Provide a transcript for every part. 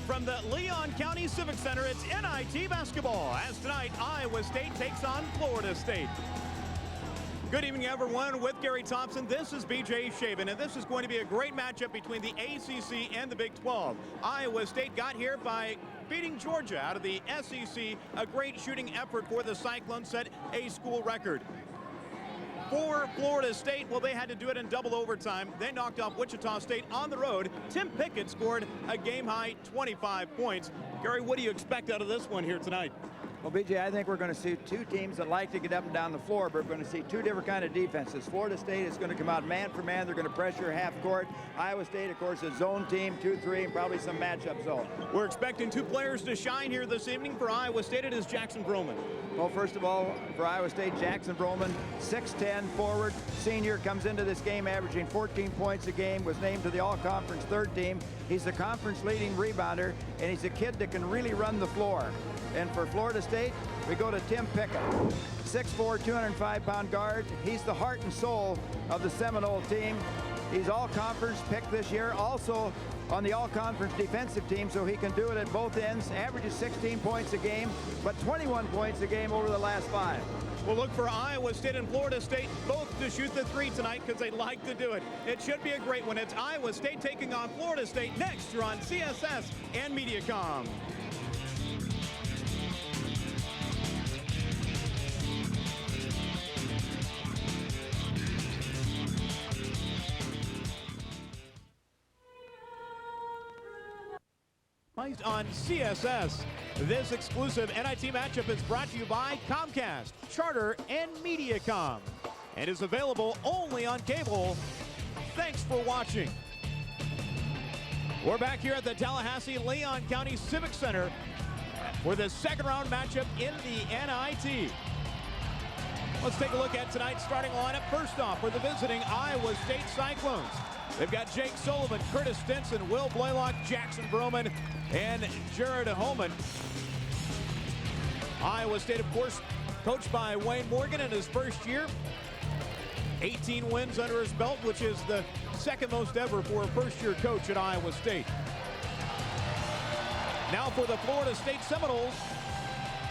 from the Leon County Civic Center, it's NIT basketball. As tonight, Iowa State takes on Florida State. Good evening, everyone. With Gary Thompson, this is BJ Schaben, and this is going to be a great matchup between the ACC and the Big 12. Iowa State got here by beating Georgia out of the SEC. A great shooting effort for the Cyclones, set a school record. For Florida State, well, they had to do it in double overtime. They knocked off Wichita State on the road. Tim Pickett scored a game-high 25 points. Gary, what do you expect out of this one here tonight? Well, BJ, I think we're going to see two teams that like to get up and down the floor, but we're going to see two different kind of defenses. Florida State is going to come out man for man. They're going to pressure half court. Iowa State, of course, a zone team, 2-3, and probably some matchup zone. We're expecting two players to shine here this evening. For Iowa State, it is Jackson Vroman. Well, first of all, for Iowa State, Jackson Vroman, 6'10", forward, senior, comes into this game averaging 14 points a game, was named to the all-conference third team. He's the conference leading rebounder, and he's a kid that can really run the floor. And for Florida State, we go to Tim Pickett, 6'4", 205-pound guard. He's the heart and soul of the Seminole team. He's all-conference picked this year, also on the all-conference defensive team, so he can do it at both ends. Averages 16 points a game, but 21 points a game over the last 5. We'll look for Iowa State and Florida State both to shoot the three tonight because they like to do it. It should be a great one. It's Iowa State taking on Florida State next. You're on CSS and Mediacom. On CSS. This exclusive NIT matchup is brought to you by Comcast, Charter, and Mediacom, and is available only on cable. Thanks for watching. We're back here at the Tallahassee Leon County Civic Center for the second round matchup in the NIT. Let's take a look at tonight's starting lineup. First off, for the visiting Iowa State Cyclones, they've got Jake Sullivan, Curtis Stinson, Will Blalock, Jackson Vroman, and Jared Homan. Iowa State, of course, coached by Wayne Morgan in his first year. 18 wins under his belt, which is the second most ever for a first-year coach at Iowa State. Now for the Florida State Seminoles,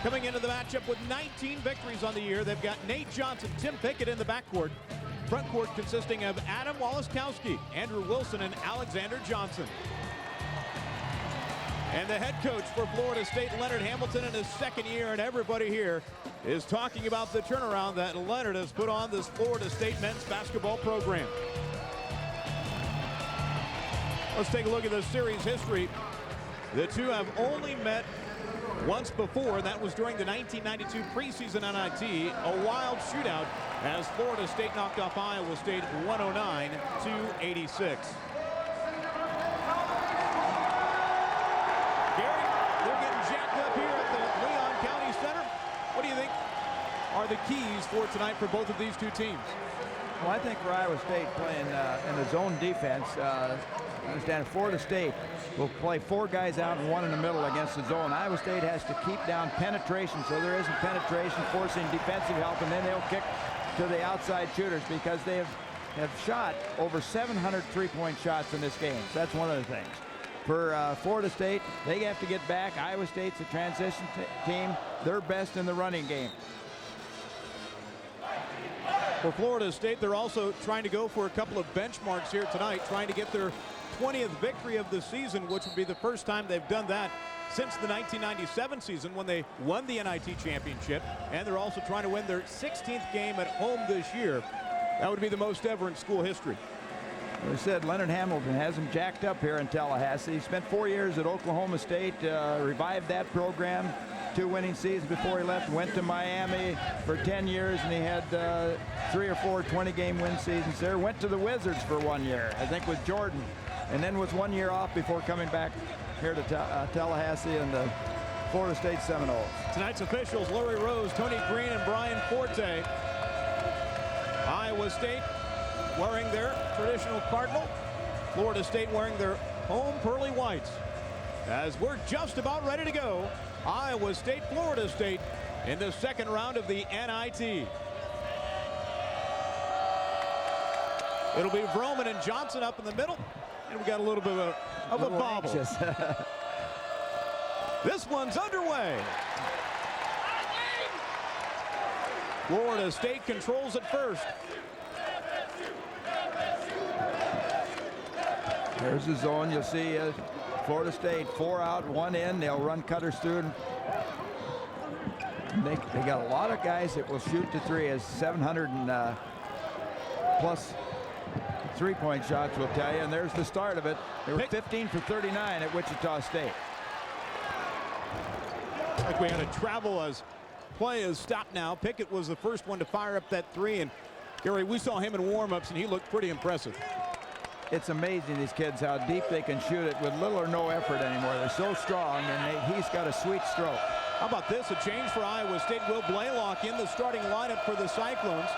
coming into the matchup with 19 victories on the year. They've got Nate Johnson, Tim Pickett in the backcourt. Front court consisting of Adam Waleskowski, Andrew Wilson, and Alexander Johnson. And the head coach for Florida State, Leonard Hamilton, in his second year, and everybody here is talking about the turnaround that Leonard has put on this Florida State men's basketball program. Let's take a look at the series history. The two have only met once before. That was during the 1992 preseason NIT, a wild shootout as Florida State knocked off Iowa State 109-86. Gary, they're getting jacked up here at the Leon County Center. What do you think are the keys for tonight for both of these two teams? Well, I think for Iowa State playing in the zone defense, understand Florida State will play 4 guys out and 1 in the middle against the zone. Iowa State has to keep down penetration so there isn't penetration, forcing defensive help, and then they'll kick to the outside shooters because they have shot over 700 three-point shots in this game. So that's one of the things. For Florida State, they have to get back. Iowa State's a transition team. They're best in the running game. For Florida State, they're also trying to go for a couple of benchmarks here tonight, trying to get their 20th victory of the season, which would be the first time they've done that since the 1997 season when they won the NIT championship. And they're also trying to win their 16th game at home this year. That would be the most ever in school history. As I said, Leonard Hamilton has him jacked up here in Tallahassee. He spent 4 years at Oklahoma State, revived that program. 2 winning seasons before he left, went to Miami for 10 years, and he had 3 or 4 20-game win seasons there. Went to the Wizards for 1 year, I think with Jordan, and then was 1 year off before coming back here to Tallahassee and the Florida State Seminoles. Tonight's officials, Larry Rose, Tony Green, and Brian Forte. Iowa State wearing their traditional cardinal. Florida State wearing their home pearly whites. As we're just about ready to go, Iowa State, Florida State in the second round of the NIT. It'll be Vroman and Johnson up in the middle, and we got a little bit of a bobble. This one's underway. Florida State controls it first. There's the zone. You'll see Florida State 4 out, 1 in. They'll run cutters through. They got a lot of guys that will shoot the three, as 700 and plus three-point shots will tell you. And there's the start of it. They were 15 for 39 at Wichita State. Like we had a travel as play is stopped now. Pickett was the first one to fire up that three, and Gary, we saw him in warm-ups and he looked pretty impressive. It's amazing, these kids, how deep they can shoot it with little or no effort anymore. They're so strong, and he's got a sweet stroke. How about this? A change for Iowa State. Will Blalock in the starting lineup for the Cyclones.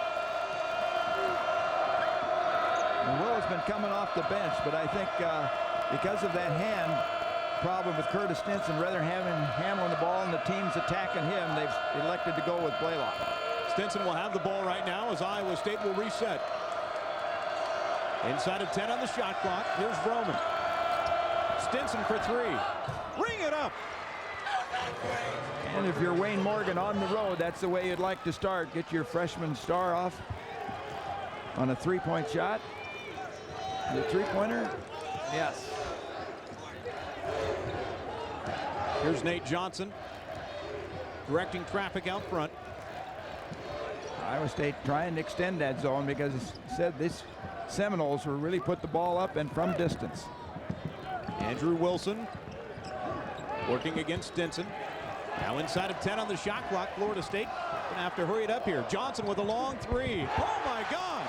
And Will has been coming off the bench, but I think because of that hand problem with Curtis Stinson, rather than having him handling the ball and the team's attacking him, they've elected to go with Blalock. Stinson will have the ball right now as Iowa State will reset. Inside of 10 on the shot clock. Here's Vroman. Stinson for three. Ring it up. And if you're Wayne Morgan on the road, that's the way you'd like to start. Get your freshman star off on a three-point shot. The three-pointer? Yes. Here's Nate Johnson directing traffic out front. Iowa State trying to extend that zone because it said this Seminoles will really put the ball up and from distance. Andrew Wilson working against Stinson. Now inside of 10 on the shot clock. Florida State gonna have to hurry it up here. Johnson with a long three. Oh my gosh!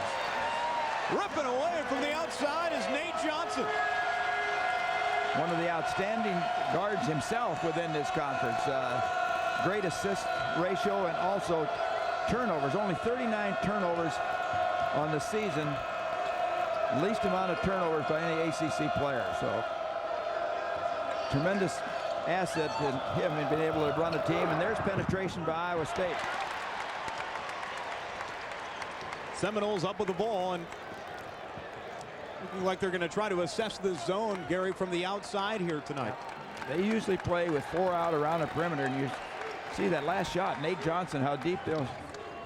Ripping away from the outside is Nate Johnson. One of the outstanding guards himself within this conference. Great assist ratio and also turnovers. Only 39 turnovers on the season. Least amount of turnovers by any ACC player. So tremendous asset in him and being able to run a team. And there's penetration by Iowa State. Seminoles up with the ball and looking like they're going to try to assess this zone, Gary, from the outside here tonight. They usually play with 4 out around the perimeter, and you see that last shot, Nate Johnson, how deep they'll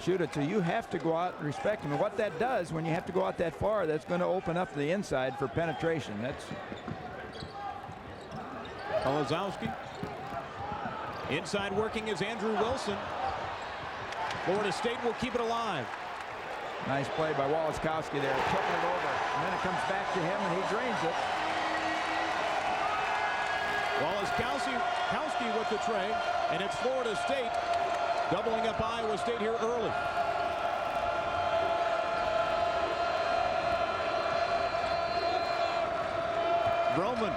shoot it. So you have to go out and respect him. And what that does, when you have to go out that far, that's going to open up the inside for penetration. That's Waleskowski. Inside working is Andrew Wilson. Florida State will keep it alive. nice play by Waleskowski there, tipping it over. And then it comes back to him, and he drains it. Waleskowski with the tray, and it's Florida State doubling up Iowa State here early. Vroman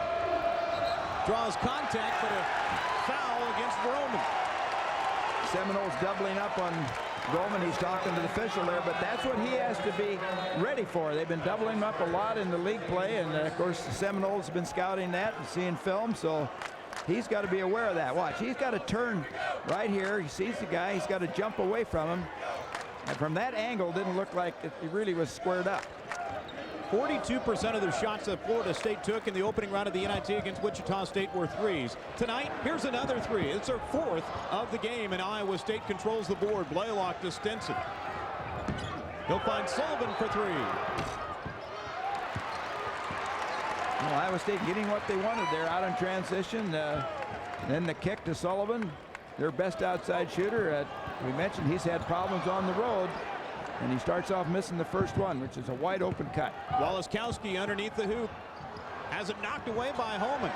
draws contact, but a foul against Vroman. Seminoles doubling up on Vroman. He's talking to the official there, but that's what he has to be ready for. They've been doubling him up a lot in the league play, and of course the Seminoles have been scouting that and seeing film, so he's got to be aware of that. Watch, he's got to turn right here. He sees the guy. He's got to jump away from him. And from that angle, it didn't look like it really was squared up. 42% of the shots that Florida State took in the opening round of the NIT against Wichita State were threes. Tonight, here's another three. It's their fourth of the game, and Iowa State controls the board. Blalock to Stinson. He'll find Sullivan for three. Well, Iowa State getting what they wanted there out in transition. Then the kick to Sullivan, their best outside shooter. We mentioned he's had problems on the road, and he starts off missing the first one, which is a wide open cut. Waleskowski underneath the hoop. Has it knocked away by Homan.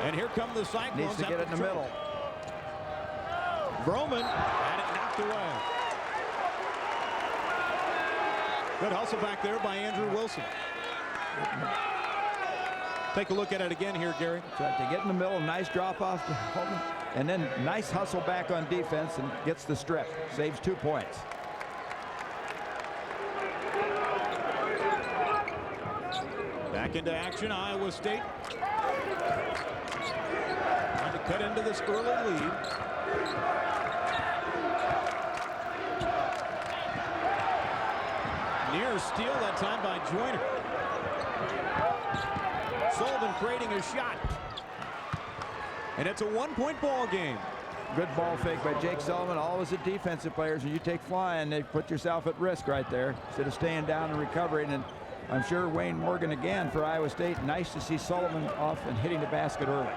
And here come the Cyclones. Needs to get it in the middle. Vroman had it knocked away. Good hustle back there by Andrew Wilson. Take a look at it again here, Gary. So to get in the middle, nice drop off to Homan, and then nice hustle back on defense and gets the strip. Saves 2 points. Back into action, Iowa State. Trying to cut into this early lead. Near steal that time by Joyner. Sullivan creating a shot. And it's a 1-point ball game. Good ball fake by Jake Sullivan. Always the defensive players, and you take flying, they put yourself at risk right there instead of staying down and recovering. And I'm sure Wayne Morgan again for Iowa State. Nice to see Sullivan off and hitting the basket early.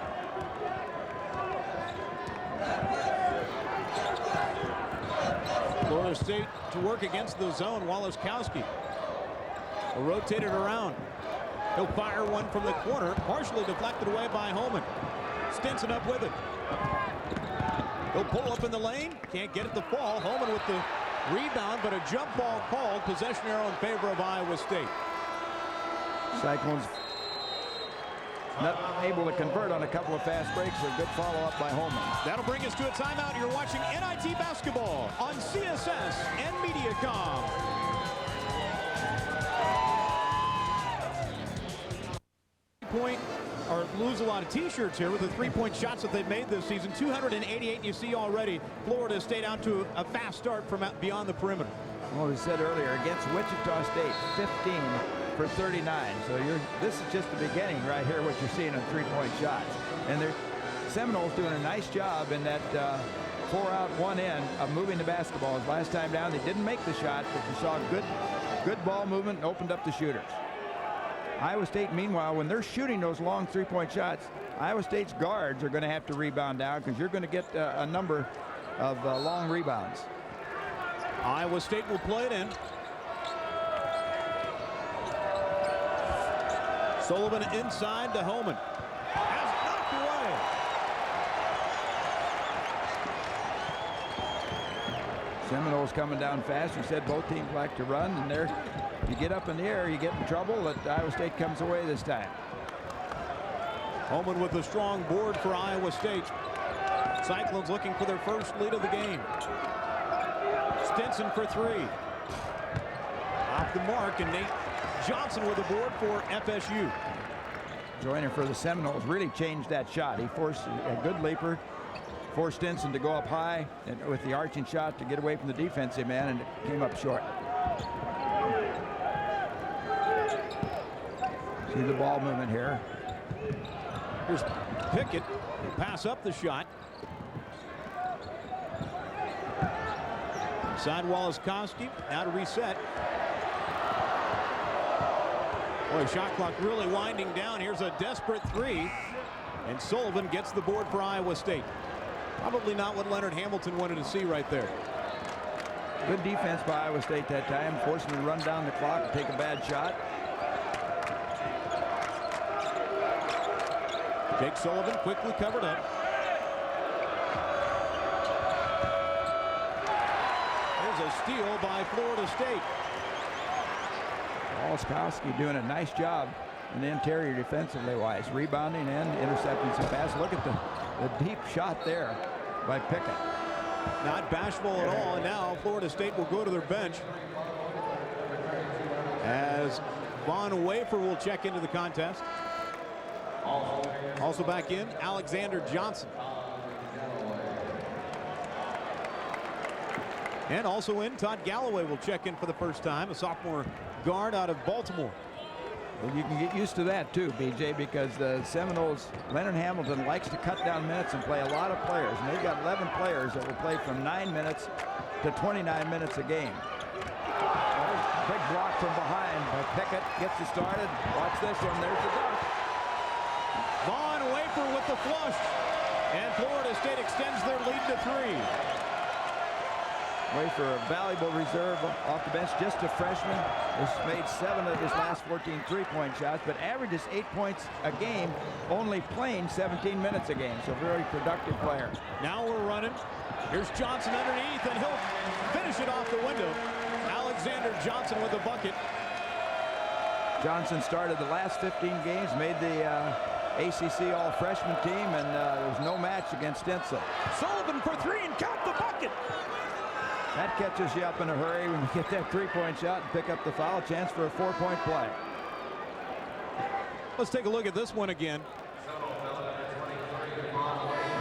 Florida State to work against the zone. Waleskowski will rotate it around. He'll fire one from the corner, partially deflected away by Homan. Stinson up with it. He'll pull up in the lane. Can't get it to fall. Homan with the rebound, but a jump ball called. Possession arrow in favor of Iowa State. Cyclones not able to convert on a couple of fast breaks. A good follow-up by Homan. That'll bring us to a timeout. You're watching NIT Basketball on CSS and Mediacom. Point or lose a lot of t-shirts here with the three-point shots that they've made this season. 288, and you see already Florida State out to a fast start from out beyond the perimeter. Well, we said earlier, against Wichita State, 15 for 39. So this is just the beginning right here, what you're seeing on three-point shots. And the Seminoles doing a nice job in that 4 out 1 in of moving the basketball. Last time down, they didn't make the shot, but you saw good ball movement and opened up the shooters. Iowa State, meanwhile, when they're shooting those long three-point shots, Iowa State's guards are going to have to rebound down because you're going to get a number of long rebounds. Iowa State will play it in. Sullivan inside to Homan. Has it knocked away. Seminoles coming down fast. We said both teams like to run, and there you get up in the air, you get in trouble. But Iowa State comes away this time. Homan with a strong board for Iowa State. Cyclones looking for their first lead of the game. Stinson for three. Off the mark, and Nate Johnson with a board for FSU. Joiner for the Seminoles really changed that shot. He forced a good leaper, forced Stinson to go up high and with the arching shot to get away from the defensive man, and it came up short. See the ball movement here. Here's Pickett. Pass up the shot. Inside Waleskowski. Now to reset. Boy, shot clock really winding down. Here's a desperate three. And Sullivan gets the board for Iowa State. Probably not what Leonard Hamilton wanted to see right there. Good defense by Iowa State that time, forcing them to run down the clock and take a bad shot. Jake Sullivan quickly covered up. There's a steal by Florida State. Waleskowski doing a nice job in the interior defensively wise, rebounding and intercepting some passes. Look at the deep shot there by Pickett. Not bashful at all, and now Florida State will go to their bench as Wafer will check into the contest. Also back in, Alexander Johnson. And also in, Todd Galloway will check in for the first time, a sophomore guard out of Baltimore. Well, you can get used to that too, BJ, because the Seminoles, Leonard Hamilton likes to cut down minutes and play a lot of players, and they've got 11 players that will play from 9 minutes to 29 minutes a game. Big block from behind by Pickett, gets it started. Watch this one, there's the dunk. Wafer with the flush, and Florida State extends their lead to 3. Wafer, a valuable reserve off the bench, just a freshman. Has made 7 of his last 14 three-point shots, but averages 8 points a game, only playing 17 minutes a game. So very productive player. Now we're running. Here's Johnson underneath, and he'll finish it off the window. Alexander Johnson with the bucket. Johnson started the last 15 games, made the ACC All-Freshman team, and there was no match against Stinson. Sullivan for 3 and count the bucket. That catches you up in a hurry when you get that three-point shot and pick up the foul. Chance for a 4-point play. Let's take a look at this one again.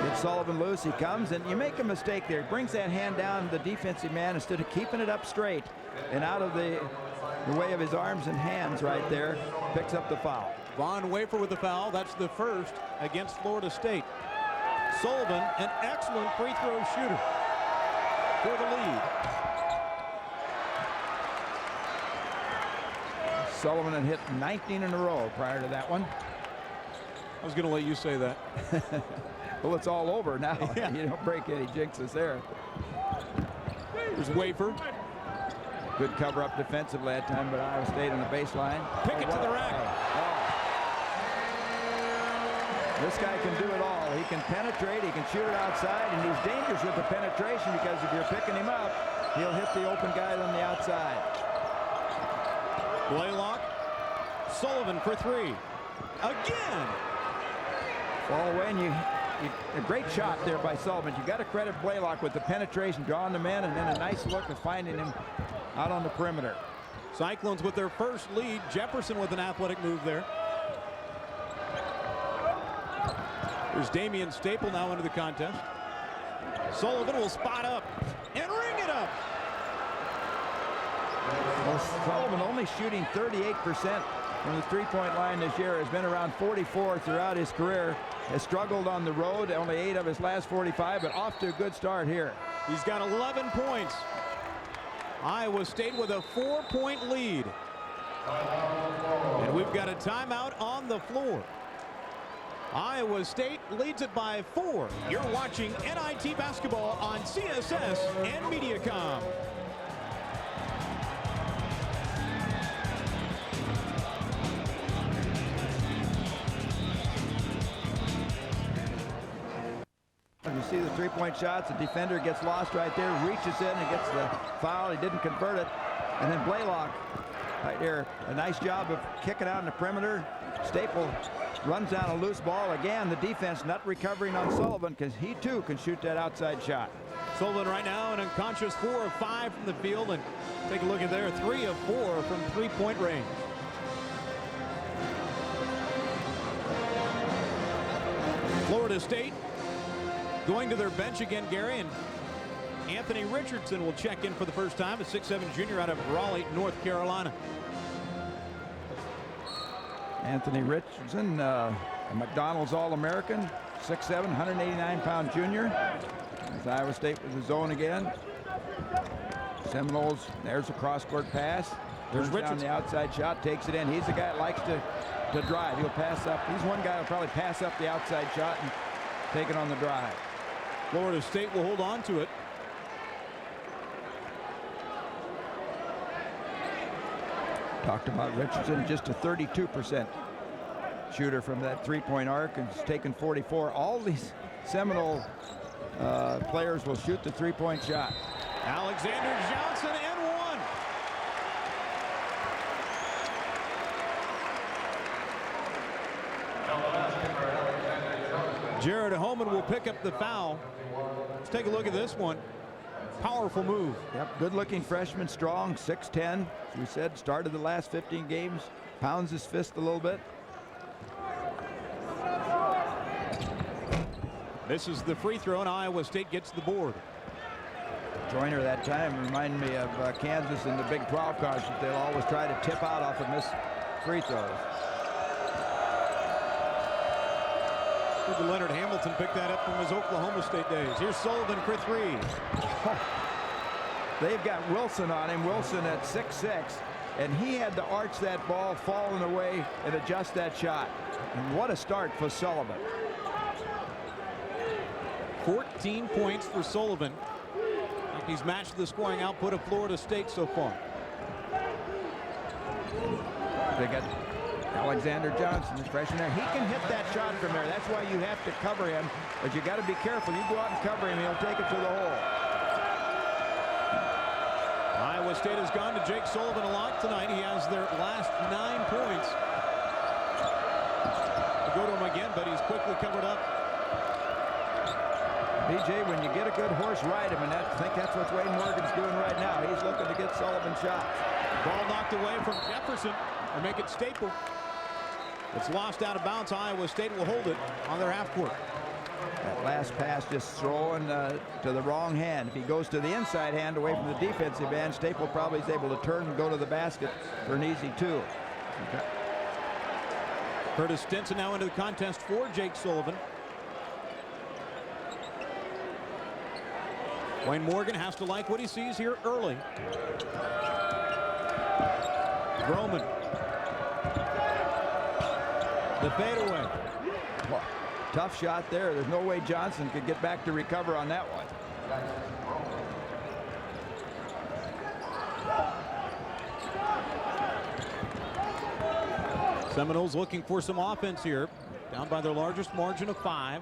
Get Sullivan loose. He comes, and you make a mistake there. He brings that hand down to the defensive man instead of keeping it up straight and out of the way of his arms and hands right there. Picks up the foul. Wafer with the foul. That's the first against Florida State. Sullivan, an excellent free throw shooter for the lead. Sullivan had hit 19 in a row prior to that one. I was going to let you say that. Well, it's all over now. Yeah. You don't break any jinxes there. There's Wafer. Good cover up defensively that time, but Iowa State on the baseline. Pickett to the rack. This guy can do it all. He can penetrate, he can shoot it outside, and he's dangerous with the penetration because if you're picking him up, he'll hit the open guy on the outside. Blalock. Sullivan for three. Again. Fall away, and a great shot there by Sullivan. You got to credit Blalock with the penetration, drawing the man, and then a nice look of finding him out on the perimeter. Cyclones with their first lead. Jefferson with an athletic move there. There's Damien Staple now into the contest. Sullivan will spot up and ring it up. Well, Sullivan only shooting 38% from the three-point line this year. Has been around 44 throughout his career. Has struggled on the road, only 8 of his last 45, but off to a good start here. He's got 11 points. Iowa State with a 4-point lead. And we've got a timeout on the floor. Iowa State leads it by 4. You're watching NIT basketball on CSS and Mediacom. You see the three-point shots. The defender gets lost right there, reaches in and gets the foul. He didn't convert it. And then Blalock right there. A nice job of kicking out in the perimeter. Staple runs down a loose ball. Again, the defense not recovering on Sullivan because he too can shoot that outside shot. Sullivan right now an unconscious 4 of 5 from the field, and take a look at there, 3 of 4 from three-point range. Florida State going to their bench again, Gary, and Anthony Richardson will check in for the first time, a 6'7" junior out of Raleigh, North Carolina. Anthony Richardson, a McDonald's All-American, 6'7", 189-pound junior. As Iowa State with the zone again. Seminoles, there's a cross-court pass. There's Richardson. Down the outside shot, takes it in. He's the guy that likes to drive. He'll pass up. He's one guy who'll probably pass up the outside shot and take it on the drive. Florida State will hold on to it. Talked about Richardson, just a 32% shooter from that three-point arc, and he's taken 44. All these Seminole players will shoot the three-point shot. Alexander Johnson and one. Jared Homan will pick up the foul. Let's take a look at this one. Powerful move. Yep, good-looking freshman, strong, 6'10". As we said, started the last 15 games, pounds his fist a little bit. This is the free throw, and Iowa State gets the board. Joyner that time reminded me of Kansas in the Big 12 conference. They'll always try to tip out off of missed free throws. Leonard Hamilton picked that up from his Oklahoma State days. Here's Sullivan for three. They've got Wilson on him. Wilson at 6'6", and he had to arch that ball, fall in the way, and adjust that shot. And what a start for Sullivan. 14 points for Sullivan. He's matched the scoring output of Florida State so far. They got Alexander Johnson, the freshman there. He can hit that shot from there. That's why you have to cover him. But you got to be careful. You go out and cover him, he'll take it to the hole. Iowa State has gone to Jake Sullivan a lot tonight. He has their last 9 points. We'll go to him again, but he's quickly covered up. BJ, when you get a good horse, ride him, and I think that's what Wayne Morgan's doing right now. He's looking to get Sullivan shots. Ball knocked away from Jefferson, or make it Staple. It's lost out of bounds. Iowa State will hold it on their half court. That last pass just throwing to the wrong hand. If he goes to the inside hand away from the defensive end, Staple probably is able to turn and go to the basket for an easy 2. Okay. Curtis Stinson now into the contest for Jake Sullivan. Wayne Morgan has to like what he sees here early. Vroman. The fadeaway. Well, tough shot there. There's no way Johnson could get back to recover on that one. Seminoles looking for some offense here. Down by their largest margin of 5.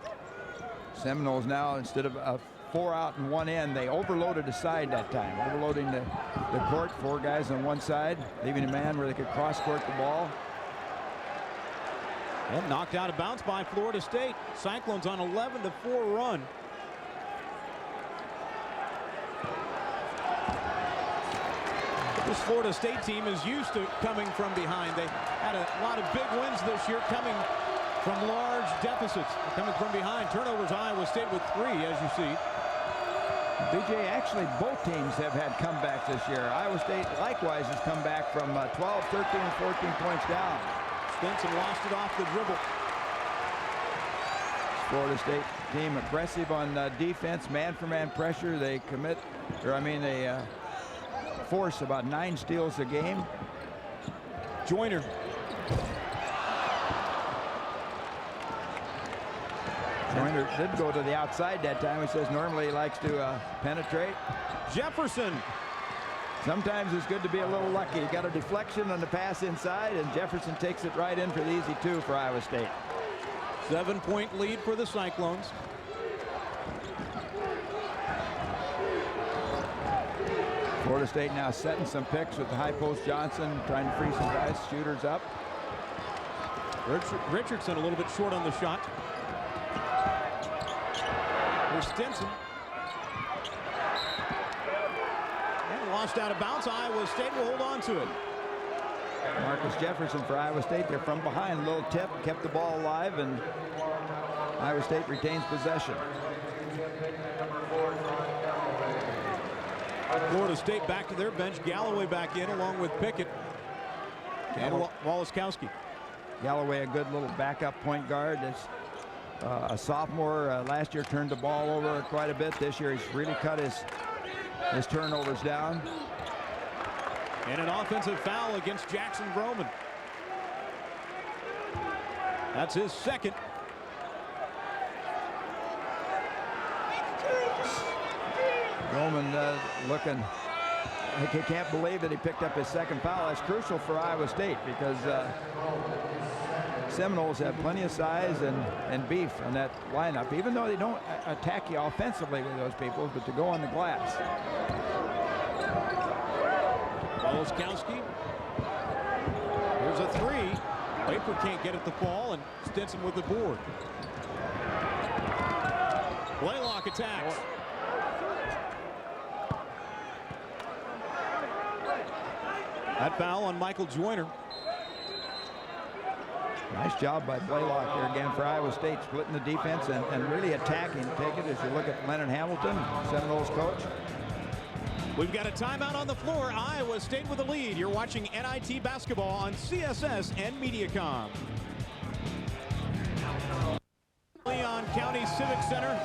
Seminoles now, instead of a 4 out and 1 in, they overloaded the side that time. Overloading the court, 4 guys on one side, leaving a man where they could cross-court the ball. And knocked out of bounds by Florida State. Cyclones on 11-4 run. This Florida State team is used to coming from behind. They had a lot of big wins this year coming from large deficits. Coming from behind. Turnovers, Iowa State with 3, as you see. BJ, actually both teams have had comebacks this year. Iowa State likewise has come back from 12, 13, and 14 points down. Stinson lost it off the dribble. Florida State team aggressive on defense, man-for-man pressure. They commit, or I mean they force about 9 steals a game. Joyner. Joyner did go to the outside that time. He says normally he likes to penetrate. Jefferson. Sometimes it's good to be a little lucky. He got a deflection on the pass inside, and Jefferson takes it right in for the easy 2 for Iowa State. 7-point lead for the Cyclones. Florida State now setting some picks with the high post Johnson, trying to free some guys, shooters up. Richardson a little bit short on the shot. Here's Stinson. And lost out of bounds. Iowa State will hold on to it. Marcus Jefferson for Iowa State. They're from behind. A little tip, kept the ball alive, and Iowa State retains possession. Florida State back to their bench. Galloway back in along with Pickett and Waleskowski. Galloway, a good little backup point guard. It's a sophomore. Last year turned the ball over quite a bit. This year he's really cut his turnovers down. And an offensive foul against Jackson Vroman. That's his second. Roman looking, he can't believe that he picked up his second foul. That's crucial for Iowa State because Seminoles have plenty of size and beef in that lineup, even though they don't attack you offensively with those people, but to go on the glass. Waleskowski. Here's a 3. Wafer can't get it to fall, and Stinson with the board. Blalock attacks. That foul on Michael Joyner. Nice job by Blalock here again for Iowa State, splitting the defense and really attacking. Take it as you look at Leonard Hamilton, Seminoles coach. We've got a timeout on the floor. Iowa State with a lead. You're watching NIT basketball on CSS and Mediacom. Leon County Civic Center.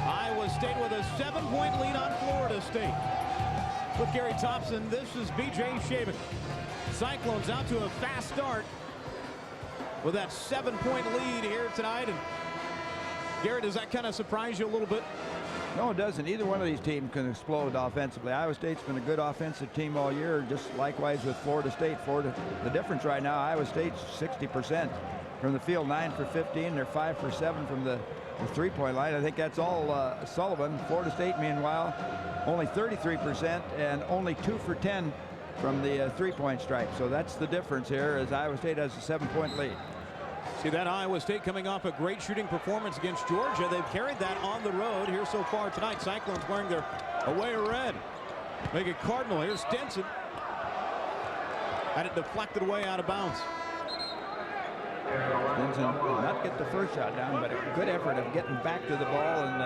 Iowa State with a 7-point lead on Florida State. With Gary Thompson, this is B.J. Schaben. Cyclones out to a fast start with that 7-point lead here tonight. And Garrett, does that kind of surprise you a little bit? No, it doesn't. Either one of these teams can explode offensively. Iowa State's been a good offensive team all year, just likewise with Florida State. The difference right now, Iowa State's 60% from the field, 9 for 15. They're 5 for 7 from the three-point line. I think that's all Sullivan. Florida State, meanwhile, only 33% and only 2 for 10 from the three-point stripe. So that's the difference here, as Iowa State has a 7-point lead. See that Iowa State coming off a great shooting performance against Georgia. They've carried that on the road here so far tonight. Cyclones wearing their away red. Make it Cardinal. Here's Stinson. Had it deflected away out of bounds. Stinson did not get the first shot down, but a good effort of getting back to the ball and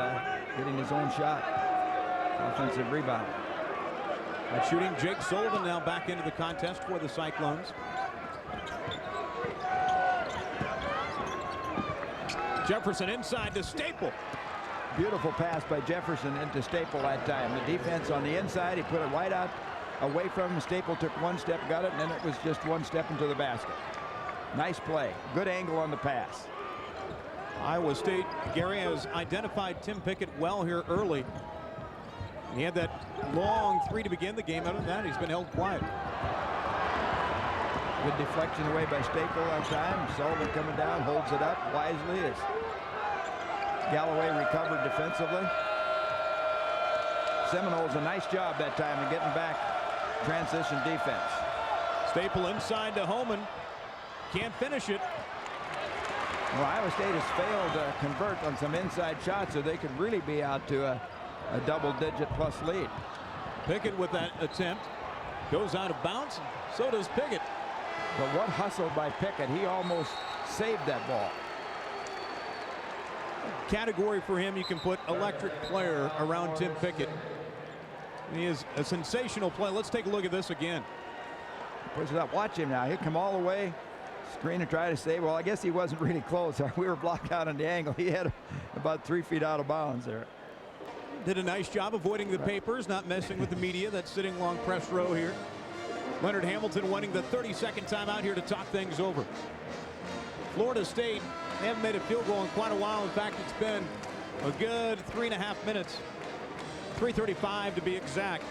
getting his own shot. Offensive rebound. That shooting, Jake Sullivan now back into the contest for the Cyclones. Jefferson inside to Staple. Beautiful pass by Jefferson into Staple that time. The defense on the inside, he put it right out away from him. Staple took one step, got it, and then it was just one step into the basket. Nice play. Good angle on the pass. Iowa State, Gary, has identified Tim Pickett well here early. He had that long three to begin the game. Other than that, he's been held quiet. Good deflection away by Staple that time. Sullivan coming down, holds it up wisely as Galloway recovered defensively. Seminoles a nice job that time of getting back transition defense. Staple inside to Homan. Can't finish it. Well, Iowa State has failed to convert on some inside shots, so they could really be out to a double-digit plus lead. Pickett with that attempt goes out of bounds. So does Pickett. But what hustle by Pickett. He almost saved that ball. Category for him, you can put electric player around Tim Pickett. He is a sensational play. Let's take a look at this again. Push it up. Watch him now. He'll come all the way. Screen and try to save. Well, I guess he wasn't really close. We were blocked out on the angle. He had about 3 feet out of bounds there. Did a nice job avoiding the papers, not messing with the media that's sitting long press row here. Leonard Hamilton winning the 32nd time out here to talk things over. Florida State, they haven't made a field goal in quite a while. In fact, it's been a good 3.5 minutes. 3:35 to be exact.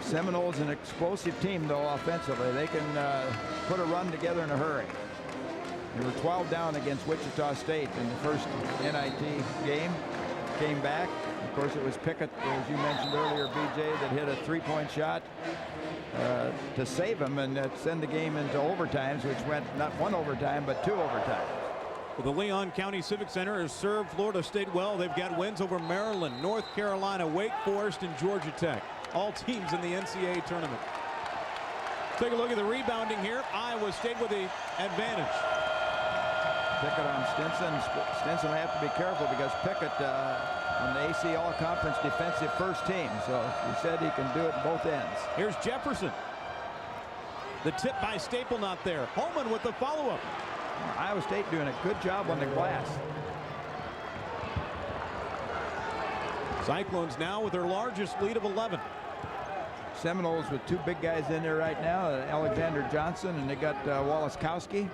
Seminoles an explosive team, though, offensively. They can put a run together in a hurry. They were 12 down against Wichita State in the first NIT game. Came back. Of course, it was Pickett, as you mentioned earlier, BJ, that hit a three-point shot to save them and send the game into overtimes, which went not one overtime, but 2 overtimes. Well, the Leon County Civic Center has served Florida State well. They've got wins over Maryland, North Carolina, Wake Forest, and Georgia Tech. All teams in the NCAA tournament. Take a look at the rebounding here. Iowa State with the advantage. Pickett on Stinson. Stinson will have to be careful because Pickett on the AC All-Conference defensive first team. So he said he can do it in both ends. Here's Jefferson. The tip by Staple not there. Homan with the follow-up. Iowa State doing a good job on the glass. Cyclones now with their largest lead of 11. Seminoles with 2 big guys in there right now, Alexander Johnson, and they got Waleskowski,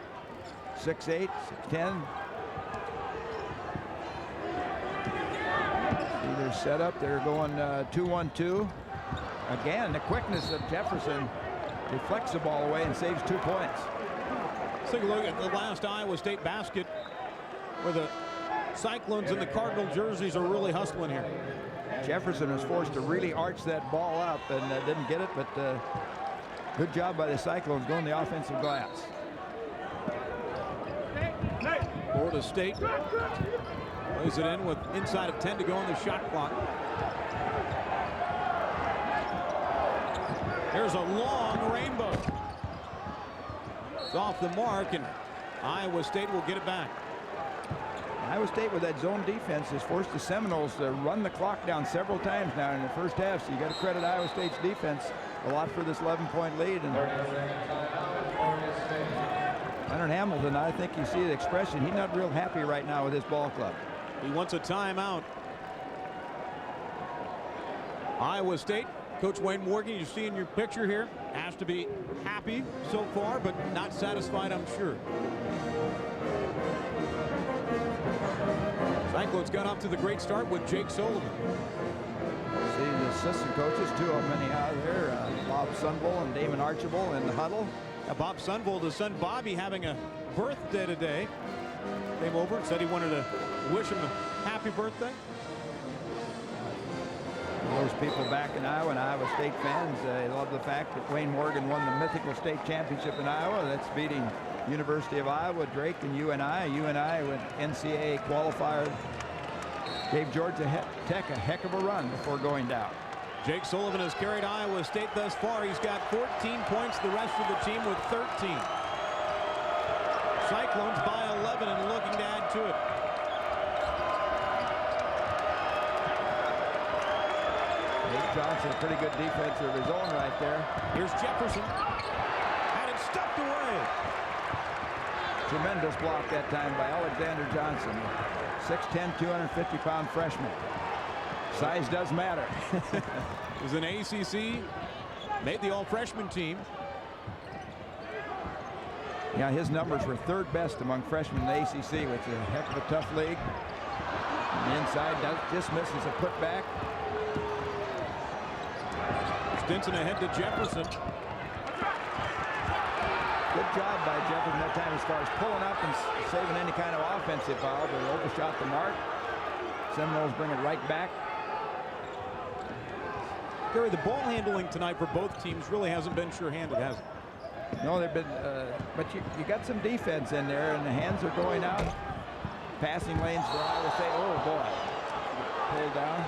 6'8", 6'10". See their setup. They're going 2-1-2. Again, the quickness of Jefferson deflects the ball away and saves 2 points. Let's take a look at the last Iowa State basket where the Cyclones and the Cardinal jerseys are really hustling here. Jefferson was forced to really arch that ball up and didn't get it, but good job by the Cyclones going the offensive glass. Florida State lays it in with inside of 10 to go on the shot clock. There's a long rainbow. It's off the mark, and Iowa State will get it back. Iowa State with that zone defense has forced the Seminoles to run the clock down several times now in the first half. So you got to credit Iowa State's defense a lot for this 11-point lead. And Leonard Hamilton, I think you see the expression. He's not real happy right now with his ball club. He wants a timeout. Iowa State, Coach Wayne Morgan, you see in your picture here, has to be happy so far, but not satisfied, I'm sure. Cyclones got off to the great start with Jake Sullivan. See the assistant coaches, 2 of them anyhow there, Bob Sunville and Damon Archibald in the huddle. Bob Sunville, his son Bobby, having a birthday today, came over and said he wanted to wish him a happy birthday. Those people back in Iowa and Iowa State fans, they love the fact that Wayne Morgan won the mythical state championship in Iowa. That's beating University of Iowa, Drake, and UNI. UNI with NCAA qualifier gave Georgia Tech a heck of a run before going down. Jake Sullivan has carried Iowa State thus far. He's got 14 points. The rest of the team with 13. Cyclones by 11 and looking to add to it. Johnson, a pretty good defensive of his own right there. Here's Jefferson. And it's stuffed away. Tremendous block that time by Alexander Johnson. 6'10", 250-pound freshman. Size does matter. It was an ACC, made the all-freshman team. Yeah, his numbers were third best among freshmen in the ACC, which is a heck of a tough league. On the inside, just misses a putback. Stinson ahead to Jefferson. Good job by Jefferson that time as far as pulling up and saving any kind of offensive foul, but he overshot the mark. Seminoles bring it right back. Gary, the ball handling tonight for both teams really hasn't been sure-handed, has it? No, they've been, but you got some defense in there, and the hands are going out. Passing lanes for Iowa State. Oh, boy. Pulled down.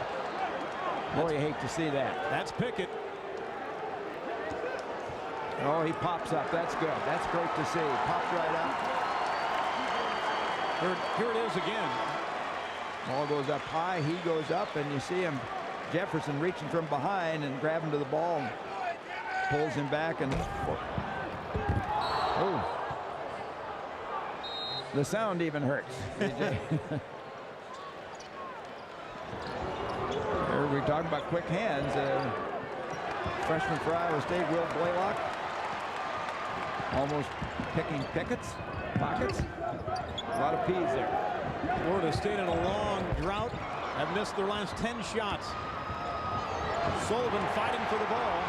Boy, you hate to see that. That's Pickett. Oh, he pops up. That's good. That's great to see. Pops right up. Here it is again. Ball goes up high. He goes up, and you see him, Jefferson, reaching from behind and grabbing to the ball. Pulls him back, and oh, the sound even hurts. Here we're talking about quick hands. Freshman for Iowa State, Will Blalock, almost picking Pickett's pockets. A lot of P's there. Florida State in a long drought have missed their last 10 shots. Sullivan fighting for the ball.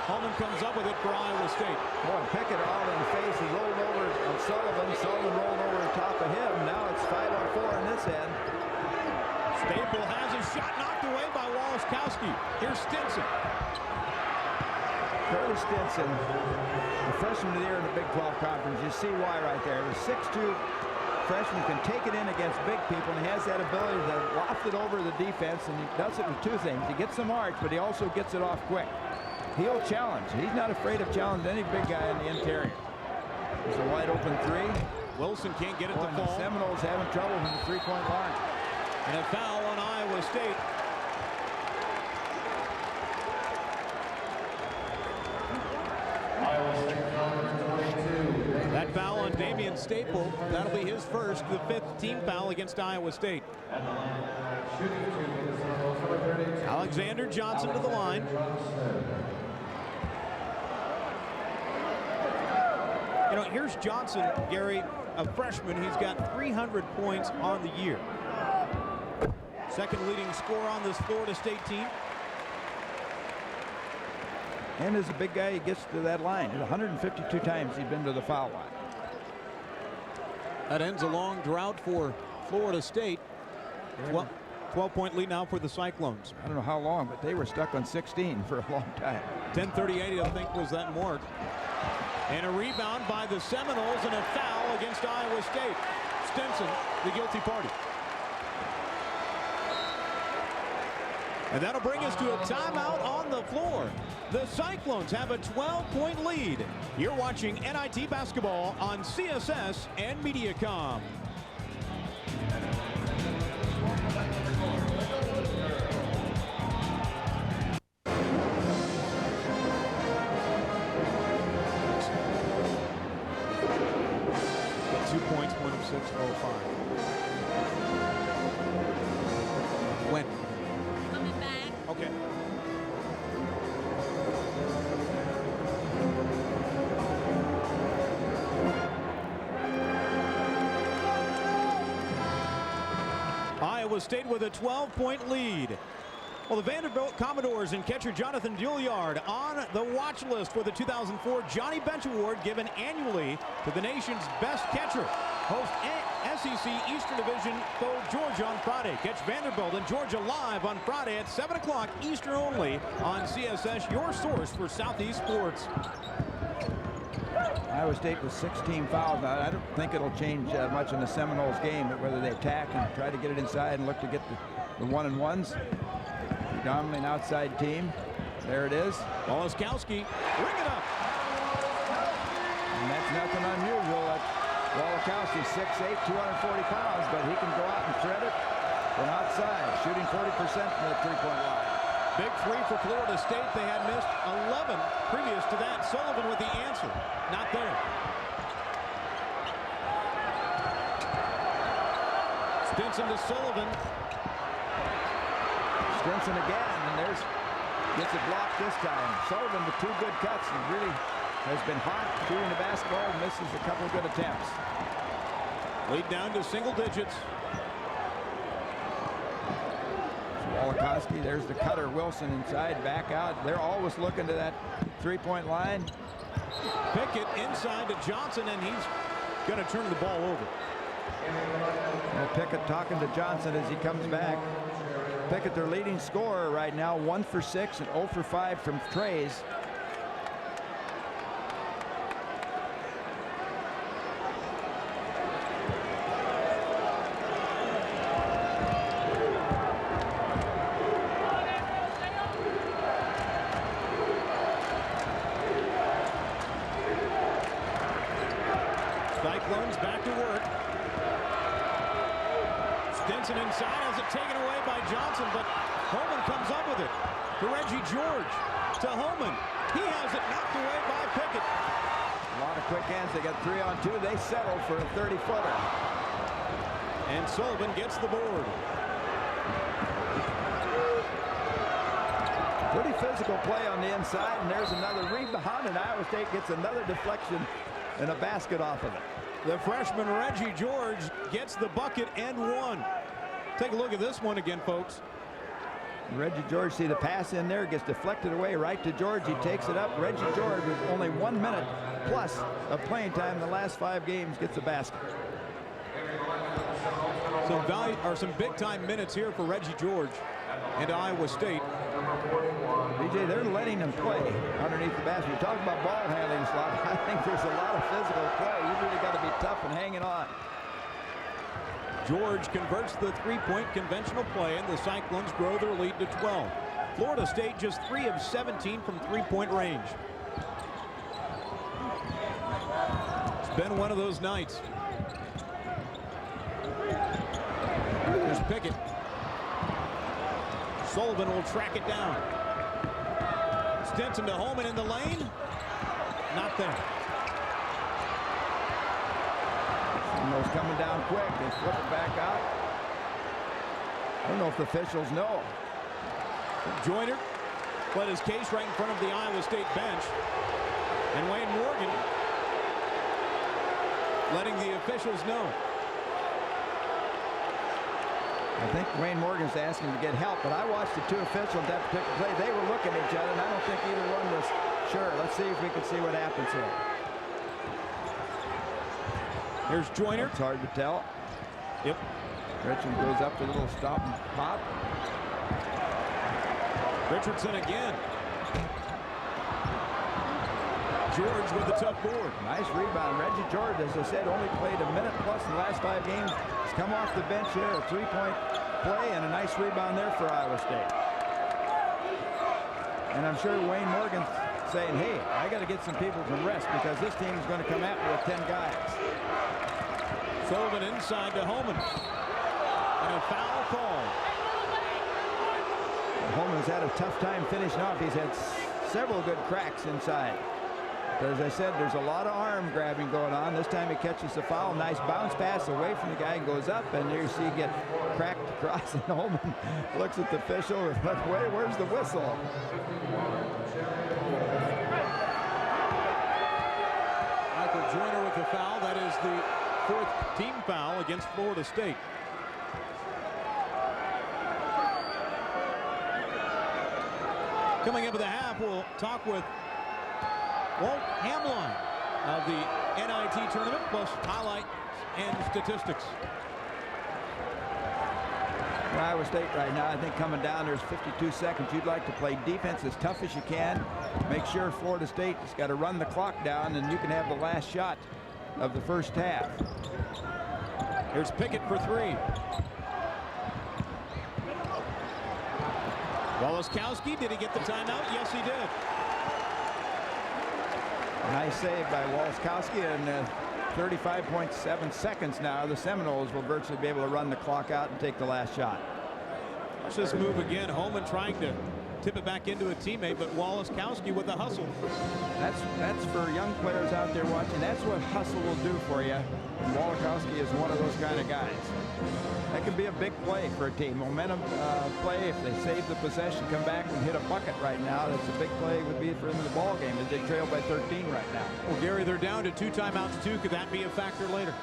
Homan comes up with it for Iowa State. Boy, Pickett all in the face. He rolled over on Sullivan. Sullivan rolled over the top of him. Now it's 5-on-4 on this end. Staple has his shot knocked away by Waleskowski. Here's Stinson. Curtis Stinson, the freshman of the year in the Big 12 Conference. You see why right there. The 6'2" freshman can take it in against big people, and he has that ability to loft it over the defense, and he does it with two things. He gets some arch, but he also gets it off quick. He'll challenge. He's not afraid of challenging any big guy in the interior. There's a wide open three. Wilson can't get it to The fall. Seminoles having trouble from the three-point line. And a foul on Iowa State. That foul on Damien Staple, that'll be his first, the 5th team foul against Iowa State. Alexander Johnson to the line. You know, here's Johnson, Gary, a freshman. He's got 300 points on the year. Second leading scorer on this Florida State team. And as a big guy, he gets to that line. 152 times he's been to the foul line. That ends a long drought for Florida State. 12-point lead now for the Cyclones. I don't know how long, but they were stuck on 16 for a long time. 10:38, I think, was that mark. And a rebound by the Seminoles and a foul against Iowa State. Stinson, the guilty party. And that'll bring us to a timeout on the floor. The Cyclones have a 12-point lead. You're watching NIT Basketball on CSS and Mediacom. Got 2 points, 1 of 6, 0-5. When? Coming back. Okay. Iowa State with a 12-point lead. Well, the Vanderbilt Commodores and catcher Jonathan Juilliard on the watch list for the 2004 Johnny Bench Award given annually to the nation's best catcher. Host SEC Eastern Division foe Georgia on Friday. Catch Vanderbilt and Georgia live on Friday at 7 o'clock Eastern only on CSS, your source for Southeast sports. Iowa State with 16 fouls. Now, I don't think it'll change much in the Seminoles game, but whether they attack and try to get it inside and look to get the one-and-ones. Dominating outside team. There it is. Waleskowski, ring it up. And that's nothing unusual. Waleskowski, 6'8", 240 pounds, but he can go out and thread it from outside, shooting 40% from the three-point line. Big three for Florida State. They had missed 11 previous to that. Sullivan with the answer. Not there. Stinson to Sullivan. Stinson again, and gets it blocked this time. Sullivan with 2 good cuts and really has been hot shooting the basketball, misses a couple of good attempts. Lead down to single digits. Waleskowski, there's the cutter. Wilson inside, back out. They're always looking to that 3-point line. Pickett inside to Johnson, and he's going to turn the ball over. Well, Pickett talking to Johnson as he comes back. Pickett, their leading scorer right now, 1 for 6 and 0 for 5 from trays. Cyclones back to work. Stinson inside, has it taken away by Johnson, but Homan comes up with it to Reggie George, to Homan. He has it knocked away by Pickett. A lot of quick hands. They got 3 on 2. They settle for a 30-footer. And Sullivan gets the board. Pretty physical play on the inside, and there's another rebound, and Iowa State gets another deflection and a basket off of it. The freshman Reggie George gets the bucket and 1. Take a look at this one again, folks. Reggie George, see the pass in there, gets deflected away right to George. He takes it up. Reggie George with only 1 minute plus of playing time in the last 5 games gets a basket. Some big-time minutes here for Reggie George and Iowa State. BJ, they're letting him play underneath the basket. You talk about ball handling slot. I think there's a lot of physical play. You really got to be tough and hanging on. George converts the 3-point conventional play, and the Cyclones grow their lead to 12. Florida State just 3 of 17 from 3-point range. It's been one of those nights. Here's Pickett. Sullivan will track it down. Stinson to Homan in the lane. Not there. Seminoles coming down quick. They flip it back out. I don't know if the officials know. Joyner put his case right in front of the Iowa State bench. And Wayne Morgan letting the officials know. I think Wayne Morgan's asking to get help, but I watched the 2 officials that particular play. They were looking at each other, and I don't think either one was sure. Let's see if we can see what happens here. Here's Joyner. It's hard to tell. Yep. Richardson goes up to a little stop and pop. Richardson again. George with the tough board. Nice rebound. Reggie George, as I said, only played a minute plus in the last 5 games. He's come off the bench here, a 3-point play and a nice rebound there for Iowa State. And I'm sure Wayne Morgan's saying, hey, I got to get some people some rest because this team is going to come at me with 10 guys. Sullivan inside to Homan. And a foul call. Homan's had a tough time finishing off. He's had several good cracks inside. But as I said, there's a lot of arm grabbing going on. This time he catches the foul. Nice bounce pass away from the guy and goes up. And there you see get cracked across. And Homan looks at the official. Wait, where's the whistle? Michael Joyner with the foul. That is the 4th team foul against Florida State. Coming into the half, we'll talk with Walt Hamline of the NIT tournament, plus highlights and statistics. Iowa State right now, I think coming down, there's 52 seconds. You'd like to play defense as tough as you can. Make sure Florida State has got to run the clock down, and you can have the last shot of the first half. Here's Pickett for 3. Waleskowski, did he get the timeout? Yes, he did. Nice save by Waleskowski, and 35.7 seconds now. The Seminoles will virtually be able to run the clock out and take the last shot. Watch this move again. Homan trying to tip it back into a teammate, but Waleskowski with the hustle. That's for young players out there watching. That's what hustle will do for you. And Waleskowski is one of those kind of guys. That can be a big play for a team. Momentum play. If they save the possession, come back and hit a bucket right now, that's a big play would be for them in the ball game as they trail by 13 right now. Well, Gary, they're down to 2 timeouts too. Could that be a factor later?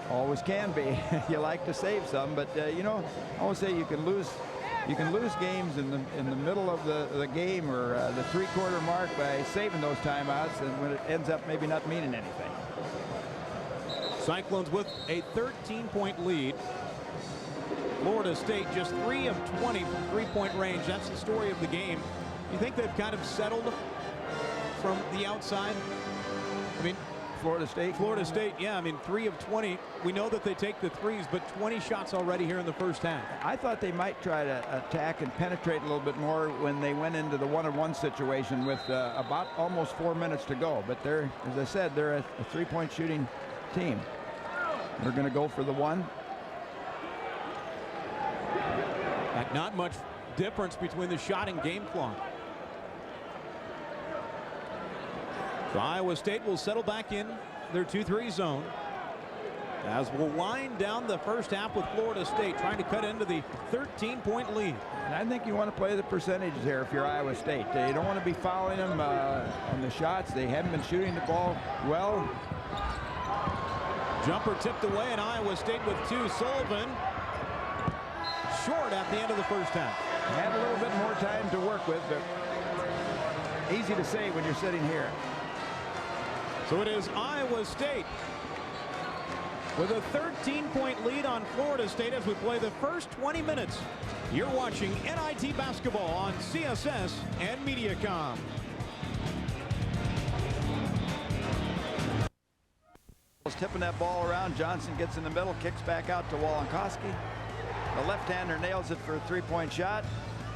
Always can be. You like to save some, but you know, I always say you can lose games in the middle of the game or the 3-quarter mark by saving those timeouts, and when it ends up maybe not meaning anything. Cyclones with a 13-point lead. Florida State just 3 of 20 from 3-point range. That's the story of the game. You think they've kind of settled from the outside? I mean, Florida State, yeah. I mean, 3 of 20. We know that they take the threes, but 20 shots already here in the first half. I thought they might try to attack and penetrate a little bit more when they went into the 1-on-1 situation with about almost 4 minutes to go. But they're, as I said, they're a 3-point shooting team. They're going to go for the one. Not much difference between the shot and game clock. So Iowa State will settle back in their 2-3 zone as we'll wind down the first half with Florida State trying to cut into the 13-point lead. And I think you want to play the percentages here if you're Iowa State. You don't want to be fouling them on the shots. They haven't been shooting the ball well. Jumper tipped away, and Iowa State with 2. Sullivan short at the end of the first half. Had a little bit more time to work with, but easy to say when you're sitting here. So it is Iowa State with a 13-point lead on Florida State as we play the first 20 minutes. You're watching NIT Basketball on CSS and Mediacom. Tipping that ball around. Johnson gets in the middle, kicks back out to Waleskowski. The left-hander nails it for a 3-point shot.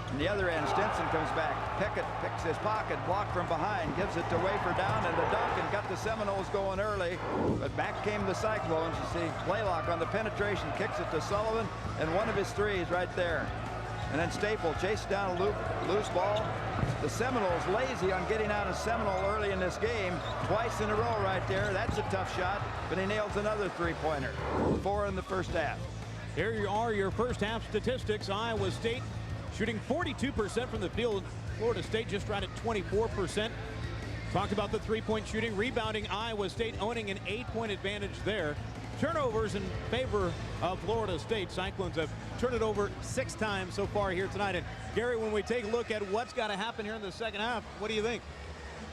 On the other end, Stinson comes back. Pickett picks his pocket, blocked from behind, gives it to Wafer down, and the dunk, and got the Seminoles going early. But back came the Cyclones. You see Blalock on the penetration, kicks it to Sullivan, and one of his threes right there. And then Staple chases down a loose ball. The Seminoles lazy on getting out of Seminole early in this game. Twice in a row right there. That's a tough shot, but he nails another 3-pointer. 4 in the first half. Here are your first half statistics. Iowa State shooting 42% from the field. Florida State just right at 24%. Talked about the 3-point shooting. Rebounding, Iowa State owning an 8-point advantage there. Turnovers in favor of Florida State. Cyclones have turned it over 6 times so far here tonight. And Gary, when we take a look at what's got to happen here in the second half, what do you think?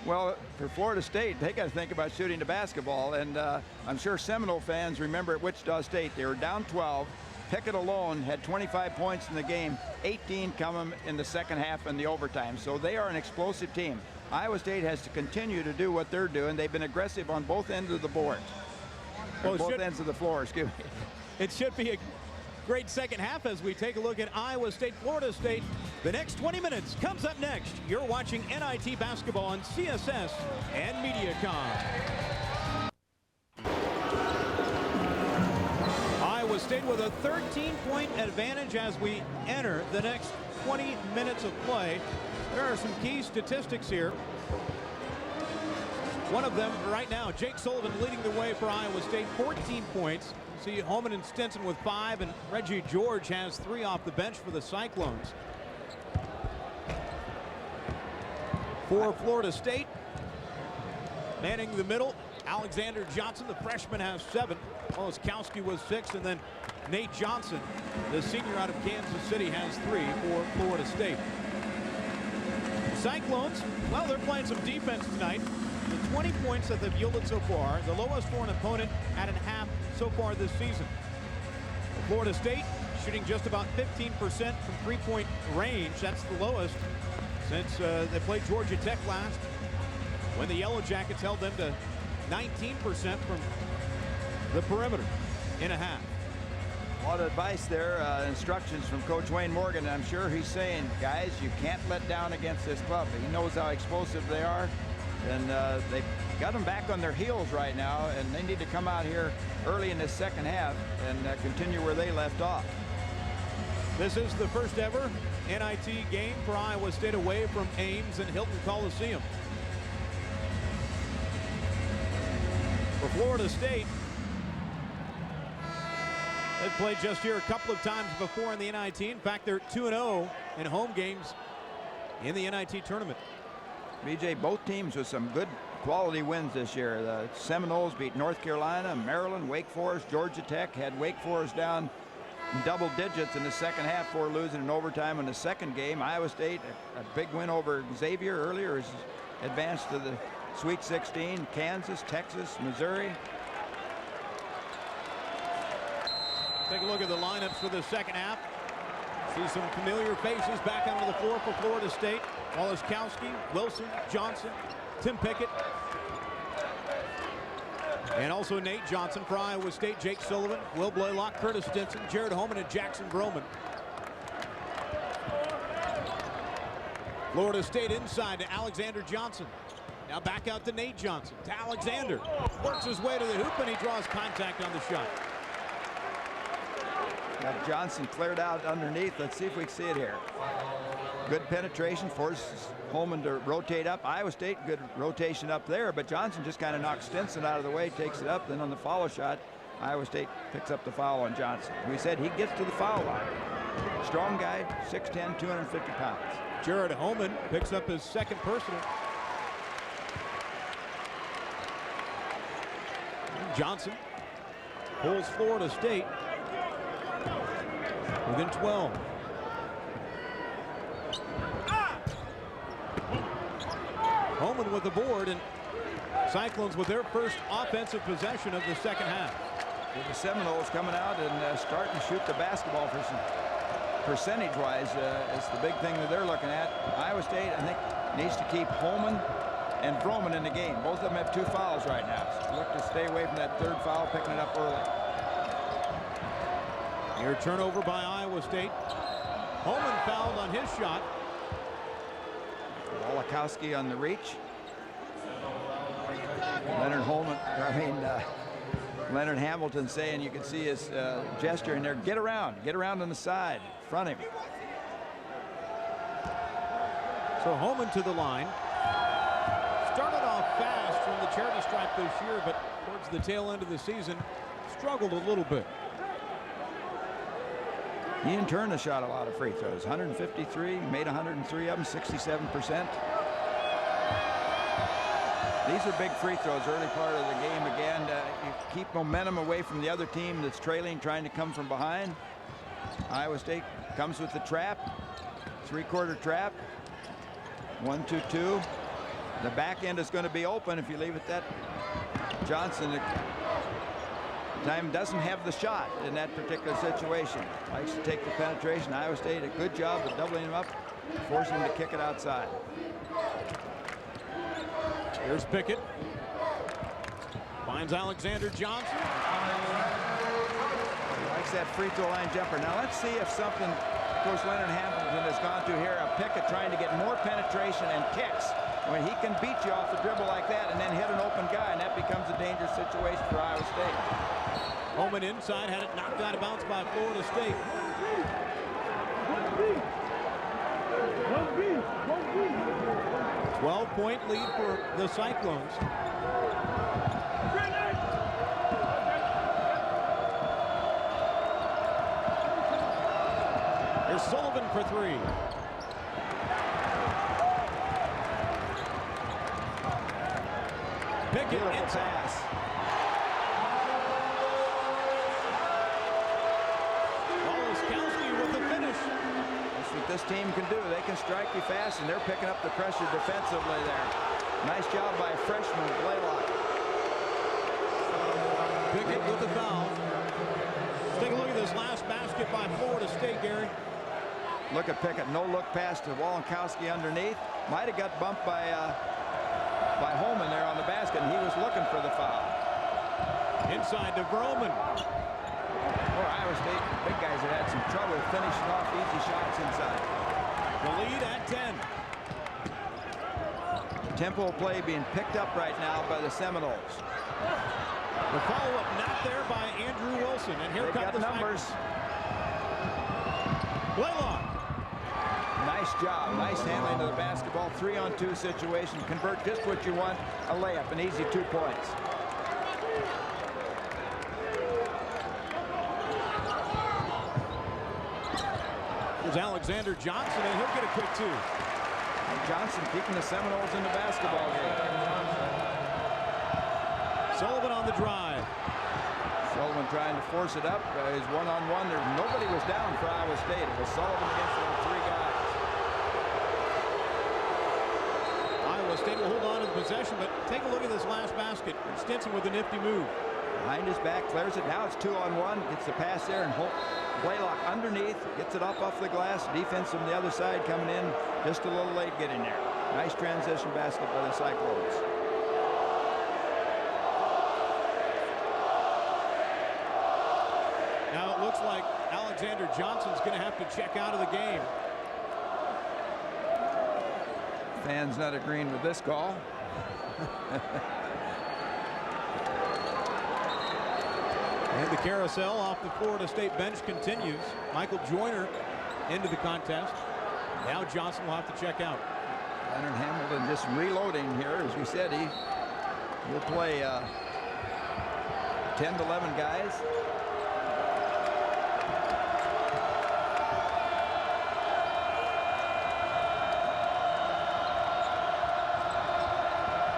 Well, for Florida State, they got to think about shooting the basketball. And I'm sure Seminole fans remember at Wichita State, they were down 12. Pickett alone had 25 points in the game, 18 coming in the second half and the overtime. So they are an explosive team. Iowa State has to continue to do what they're doing. They've been aggressive on both ends of the board. Well, both ends of the floor, excuse me. It should be a great second half as we take a look at Iowa State, Florida State. The next 20 minutes comes up next. You're watching NIT Basketball on CSS and Mediacom. Iowa State with a 13-point advantage as we enter the next 20 minutes of play. There are some key statistics here. One of them right now, Jake Sullivan leading the way for Iowa State, 14 points. See Homan and Stinson with 5, and Reggie George has 3 off the bench for the Cyclones. For Florida State, manning the middle, Alexander Johnson, the freshman, has 7. Waleskowski was 6, and then Nate Johnson, the senior out of Kansas City, has 3 for Florida State. Cyclones, well, they're playing some defense tonight. The 20 points that they've yielded so far, the lowest for an opponent at a half so far this season. Florida State shooting just about 15% from 3-point range. That's the lowest since they played Georgia Tech last, when the Yellow Jackets held them to 19% from the perimeter in a half. A lot of advice there, instructions from Coach Wayne Morgan. I'm sure he's saying, guys, you can't let down against this club. He knows how explosive they are, and they've got them back on their heels right now, and they need to come out here early in this second half and continue where they left off. This is the first ever NIT game for Iowa State away from Ames and Hilton Coliseum. For Florida State, They've played just here a couple of times before in the NIT. In fact, they're 2-0 in home games in the NIT tournament. BJ, both teams with some good quality wins this year. The Seminoles beat North Carolina, Maryland, Wake Forest, Georgia Tech had Wake Forest down in double digits in the second half before losing in overtime in the second game. Iowa State, a big win over Xavier earlier, has advanced to the Sweet 16. Kansas, Texas, Missouri. Take a look at the lineups for the second half. See some familiar faces back onto the floor for Florida State. Waleskowski, Wilson, Johnson, Tim Pickett. And also Nate Johnson for Iowa State, Jake Sullivan, Will Blalock, Curtis Stinson, Jared Homan, and Jackson Vroman. Florida State inside to Alexander Johnson. Now back out to Nate Johnson. To Alexander. Works his way to the hoop and he draws contact on the shot. Got Johnson cleared out underneath. Let's see if we can see it here. Good penetration, forces Homan to rotate up. Iowa State, good rotation up there, but Johnson just kind of knocks Stinson out of the way, takes it up. Then on the follow shot, Iowa State picks up the foul on Johnson. We said he gets to the foul line. Strong guy, 6'10", 250 pounds. Jared Homan picks up his second personal. Johnson pulls Florida State within 12. Homan with the board, and Cyclones with their first offensive possession of the second half. With the Seminoles coming out and starting to shoot the basketball for some percentage-wise, it's the big thing that they're looking at. Iowa State, I think, needs to keep Homan and Vroman in the game. Both of them have 2 fouls right now. So look to stay away from that third foul, picking it up early. Here, turnover by Iowa State. Homan fouled on his shot. Waleskowski on the reach. Leonard Hamilton saying, you can see his gesture in there, get around on the side, front him. So Homan to the line. Started off fast from the charity stripe this year, but towards the tail end of the season, struggled a little bit. He in turn has shot a lot of free throws. 153, made 103 of them, 67%. These are big free throws early part of the game. Again, you keep momentum away from the other team that's trailing, trying to come from behind. Iowa State comes with the trap, 3-quarter trap. 1-2-2. The back end is going to be open if you leave it that. Johnson time doesn't have the shot in that particular situation. Likes to take the penetration. Iowa State a good job of doubling him up, forcing him to kick it outside. Here's Pickett. Finds Alexander Johnson. He likes that free throw line jumper. Now let's see if something, of course, Leonard Hamilton has gone to here. A Pickett trying to get more penetration and kicks. When he can beat you off the dribble like that and then hit an open guy, and that becomes a dangerous situation for Iowa State. Homan inside, had it knocked out of bounds by Florida State. 12-point lead for the Cyclones. Here's Sullivan for 3. Pickett inside. Waleskowski with the finish. That's what this team can do. They can strike you fast, and they're picking up the pressure defensively there. Nice job by freshman Blalock. Pickett with the foul. Let's take a look at this last basket by Florida State, Gary. Look at Pickett. No look pass to Waleskowski underneath. Might have got bumped by Homan there on the basket, and he was looking for the foul. Inside to Vroman. Iowa State big guys have had some trouble finishing off easy shots inside. The lead at 10. Tempo play being picked up right now by the Seminoles. The follow-up not there by Andrew Wilson, and here come the numbers. Blalock. Nice job, nice handling of the basketball. 3-on-2 situation. Convert just what you want, a layup, an easy 2 points. Here's Alexander Johnson, and he'll get a quick two. Johnson keeping the Seminoles in the basketball game. Sullivan on the drive. Sullivan trying to force it up. His one-on-one. Nobody was down for Iowa State. It was Sullivan against the three guys. Iowa State will hold on to the possession, but take a look at this last basket. Stinson with a nifty move. Behind his back, clears it. Now it's 2-on-1. Gets the pass there, and Blalock underneath. Gets it up off the glass. Defense from the other side coming in. Just a little late getting there. Nice transition basket by the Cyclones. Now it looks like Alexander Johnson's going to have to check out of the game. Fans not agreeing with this call. And the carousel off the Florida State bench continues. Michael Joyner into the contest. Now Johnson will have to check out. Leonard Hamilton just reloading here. As we said, he'll play 10 to 11 guys.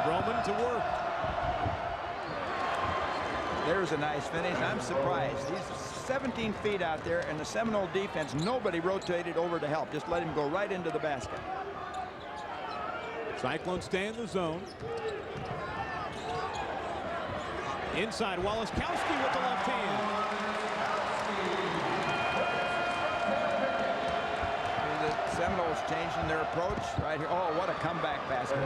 Vroman to work. There's a nice finish. I'm surprised. He's 17 feet out there, and the Seminole defense, nobody rotated over to help. Just let him go right into the basket. Cyclones stay in the zone. Inside, Waleskowski with the left hand. The Seminoles changing their approach right here. Oh, what a comeback basket.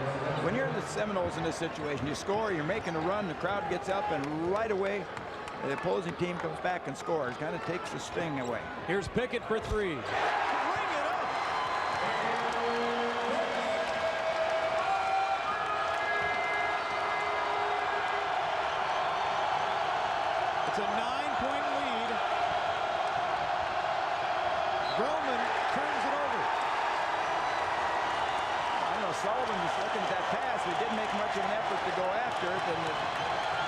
When you're the Seminoles in this situation, you score, you're making a run, the crowd gets up, and right away, the opposing team comes back and scores. Kind of takes the sting away. Here's Pickett for three. Bring it up. It's a 9-point lead. Vroman turns it over. I know Sullivan was looking at that pass. He didn't make much of an effort to go after it, and the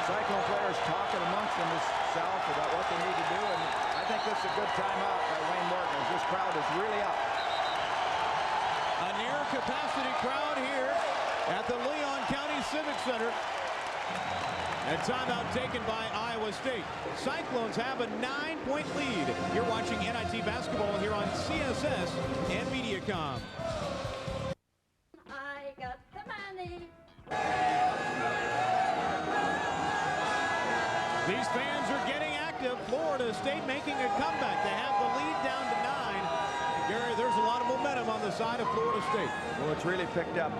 Cyclone players talking amongst themselves about what they need to do, and I think this is a good timeout by Wayne Morgan, as this crowd is really up. A near capacity crowd here at the Leon County Civic Center. A timeout taken by Iowa State. Cyclones have a 9-point lead. You're watching NIT basketball here on CSS and Mediacom. I got the money. These fans are getting active. Florida State making a comeback. They have the lead down to 9. Gary, there's a lot of momentum on the side of Florida State. Well, it's really picked up.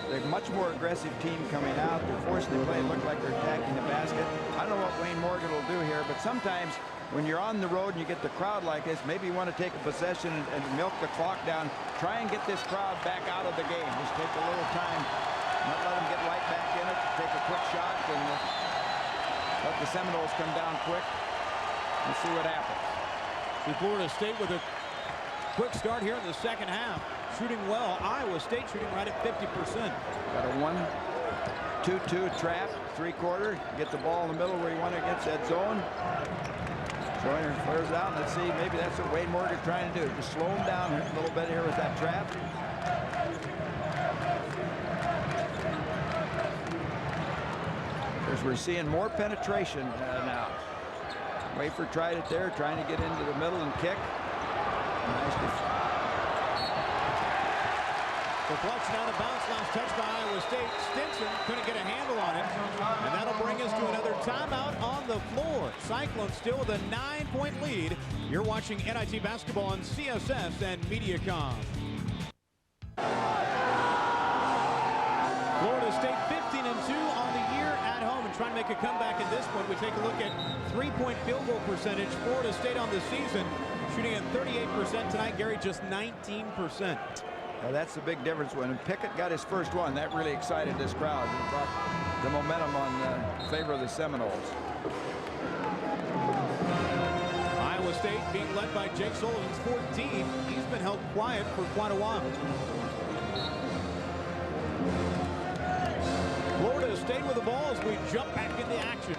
They're a much more aggressive team coming out. They're forcing the play. Look like they're attacking the basket. I don't know what Wayne Morgan will do here, but sometimes when you're on the road and you get the crowd like this, maybe you want to take a possession and milk the clock down. Try and get this crowd back out of the game. Just take a little time. Not let them get right back in it. Take a quick shot and let the Seminoles come down quick and see what happens. See Florida State with a quick start here in the second half. Shooting well. Iowa State shooting right at 50%. Got a 1-2-2 trap, three-quarter. Get the ball in the middle where you want it against that zone. Joyner flares out. Let's see, maybe that's what Wayne Morgan's trying to do. Just slow him down a little bit here with that trap. As we're seeing more penetration now. Wafer tried it there, trying to get into the middle and kick. Nice. Deflection out of bounds, last touch by Iowa State. Stinson couldn't get a handle on it. And that'll bring us to another timeout on the floor. Cyclones still with a 9-point lead. You're watching NIT basketball on CSS and Mediacom. Florida State 15-2 on the year at home and trying to make a comeback at this point. We take a look at three-point field goal percentage. Florida State on the season shooting at 38% tonight. Gary, just 19%. Well, that's the big difference. When Pickett got his first one, that really excited this crowd. It brought the momentum on favor of the Seminoles. Iowa State being led by Jake Sullivan's 14. He's been held quiet for quite a while. Florida State with the ball as we jump back into action.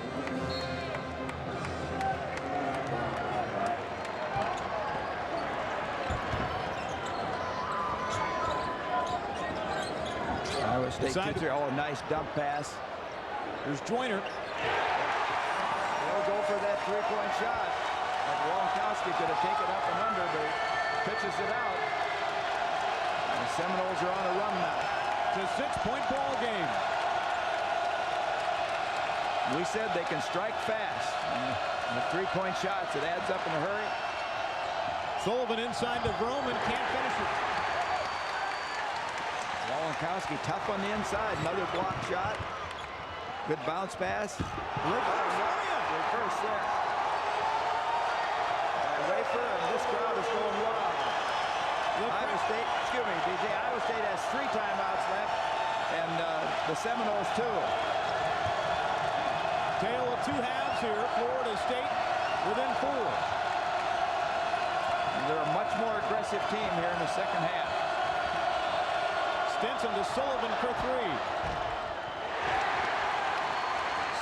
State gets there. Oh, nice dump pass. Here's Joyner. They'll go for that three-point shot. Like Waleskowski could have taken up and under, but he pitches it out. And the Seminoles are on a run now. It's a 6-point ball game. We said they can strike fast. And the three-point shots, it adds up in a hurry. Sullivan inside to Vroman, can't finish it. Waleskowski tough on the inside. Another block shot. Good bounce pass. Reverse there. Wafer, and this crowd is going wild. Iowa State, excuse me, BJ, Iowa State has 3 timeouts left, and the Seminoles 2. Tale of 2 halves here. Florida State within 4. And they're a much more aggressive team here in the second half. Stinson to Sullivan for 3.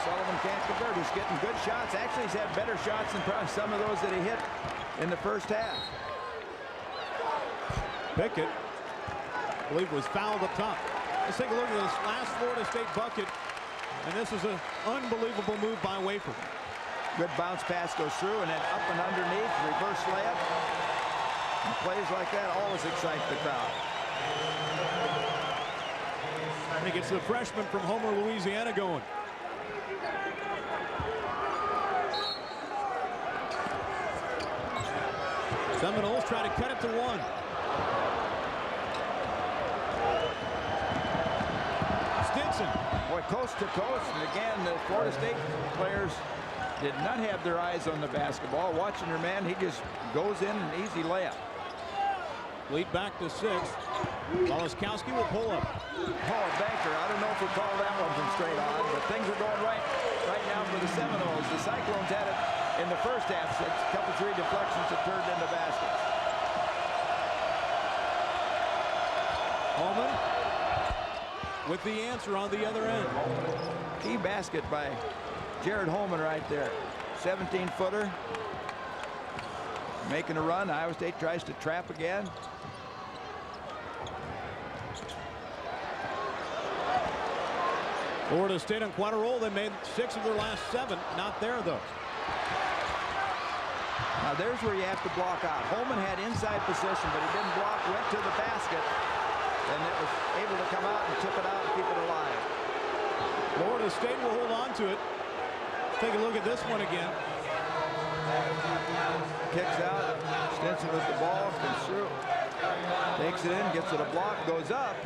Sullivan can't convert. He's getting good shots. Actually, he's had better shots than probably some of those that he hit in the first half. Pickett, I believe, was fouled up top. Let's take a look at this last Florida State bucket. And this is an unbelievable move by Wafer. Good bounce pass goes through and then up and underneath. Reverse layup. And plays like that always excite the crowd. I think it's the freshman from Homer, Louisiana going. Seminoles try to cut it to 1. Stinson. Boy, coast to coast. And again, the Florida State players did not have their eyes on the basketball. Watching their man, he just goes in an easy layup. Lead back to 6. Waleskowski will pull up. Oh, banker. I don't know if we call that one from straight on, but things are going right now for the Seminoles. The Cyclones had it in the first half. A couple 3 deflections that turned into baskets. Homan with the answer on the other end. Key basket by Jared Homan right there. 17-footer. Making a run. Iowa State tries to trap again. Florida State on quite a roll. They made 6 of their last 7. Not there, though. Now there's where you have to block out. Homan had inside position, but he didn't block, went to the basket, and it was able to come out and tip it out and keep it alive. Florida State will hold on to it. Let's take a look at this one again. Kicks out. Stinson with the ball, comes through. Takes it in, gets it a block, goes up.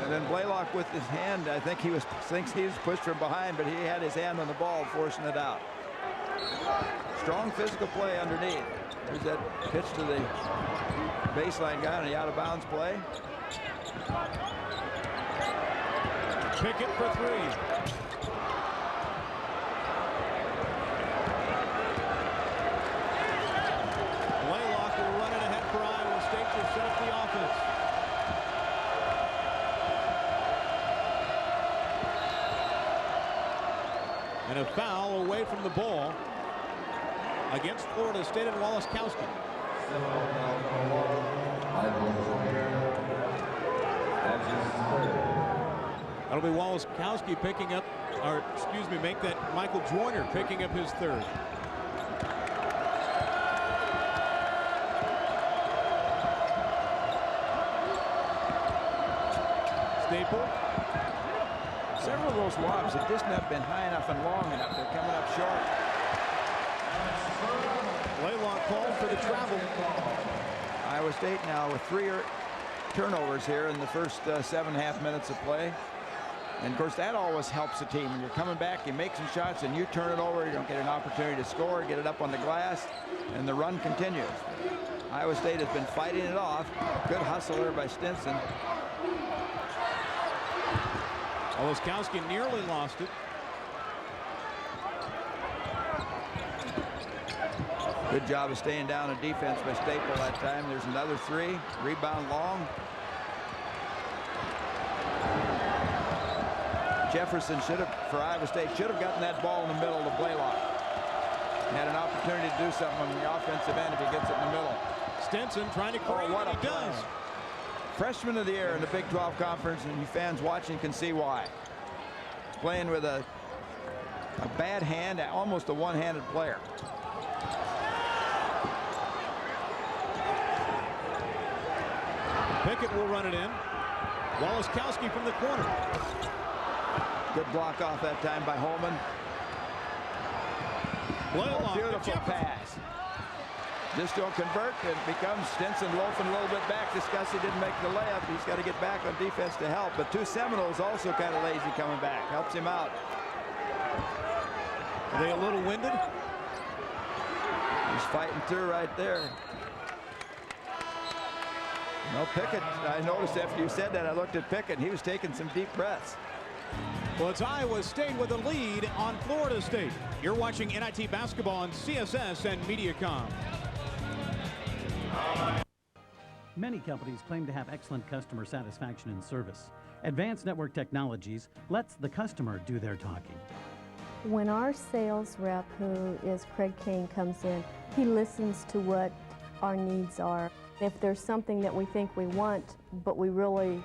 And then Blalock with his hand, I think thinks he was pushed from behind, but he had his hand on the ball, forcing it out. Strong physical play underneath. There's that pitch to the baseline guy on the out-of-bounds play. Pickett for 3. Blalock will run it ahead for Iowa State to set up the offense. And a foul away from the ball against Florida State and Waleskowski. That'll be Waleskowski picking up, or excuse me, make that Michael Joyner picking up his 3rd. Staple. Several of those lobs have just not been high enough and long enough. They're coming up short. Blalock called for the travel. Iowa State now with 3 turnovers here in the first 7.5 minutes of play. And of course, that always helps a team. When you're coming back, you make some shots and you turn it over, you don't get an opportunity to score, get it up on the glass, and the run continues. Iowa State has been fighting it off. Good hustle there by Stinson. Waleskowski nearly lost it. Good job of staying down in defense by Staple that time. There's another 3. Rebound long. Jefferson for Iowa State should have gotten that ball in the middle to Blalock. He had an opportunity to do something on the offensive end if he gets it in the middle. Stinson trying to create what he does. Freshman of the year in the Big 12 Conference, and you fans watching can see why. He's playing with a bad hand, almost a one-handed player. Pickett will run it in. Waleskowski from the corner. Good block off that time by Homan. Blalock, Beautiful pass. Just don't convert. It becomes Stinson loafing a little bit back. Disgusty didn't make the layup. He's got to get back on defense to help. But two Seminoles also kind of lazy coming back. Helps him out. Are they a little winded? He's fighting through right there. No, Pickett. I noticed after you said that, I looked at Pickett. He was taking some deep breaths. Well, it's Iowa State with a lead on Florida State. You're watching NIT Basketball on CSS and Mediacom. Many companies claim to have excellent customer satisfaction and service. Advanced Network Technologies lets the customer do their talking. When our sales rep, who is Craig Kane, comes in, he listens to what our needs are. If there's something that we think we want, but we really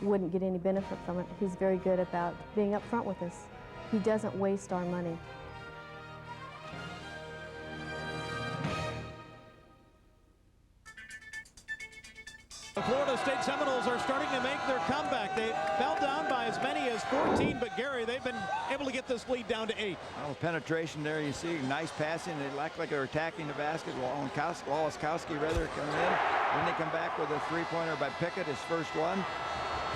wouldn't get any benefit from it, he's very good about being upfront with us. He doesn't waste our money. The Florida State Seminoles are starting to make their comeback. They fell down by as many as 14, but Gary, they've been able to get this lead down to 8. Well, penetration there, you see, nice passing. They act like they're attacking the basket. Waleskowski rather coming in. Then they come back with a three-pointer by Pickett, his first one.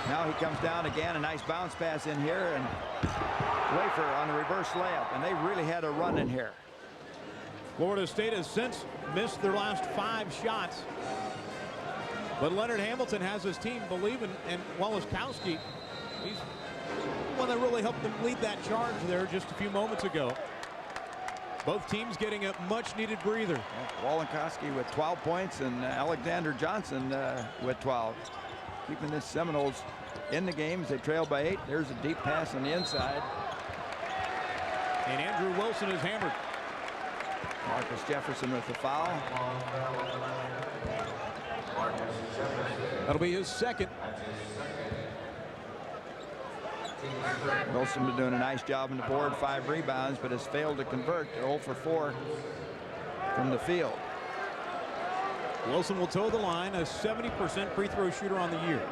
Now he comes down again, a nice bounce pass in here, and Wafer on the reverse layup, and they really had a run in here. Florida State has since missed their last 5 shots. But Leonard Hamilton has his team believing, and Waleskowski, he's the one that really helped them lead that charge there just a few moments ago. Both teams getting a much-needed breather. Waleskowski with 12 points and Alexander Johnson with 12. Keeping the Seminoles in the game as they trail by 8. There's a deep pass on the inside. And Andrew Wilson is hammered. Marcus Jefferson with the foul. That'll be his second. Wilson been doing a nice job on the board, 5 rebounds, but has failed to convert. 0 for 4 from the field. Wilson will toe the line, a 70% free throw shooter on the year.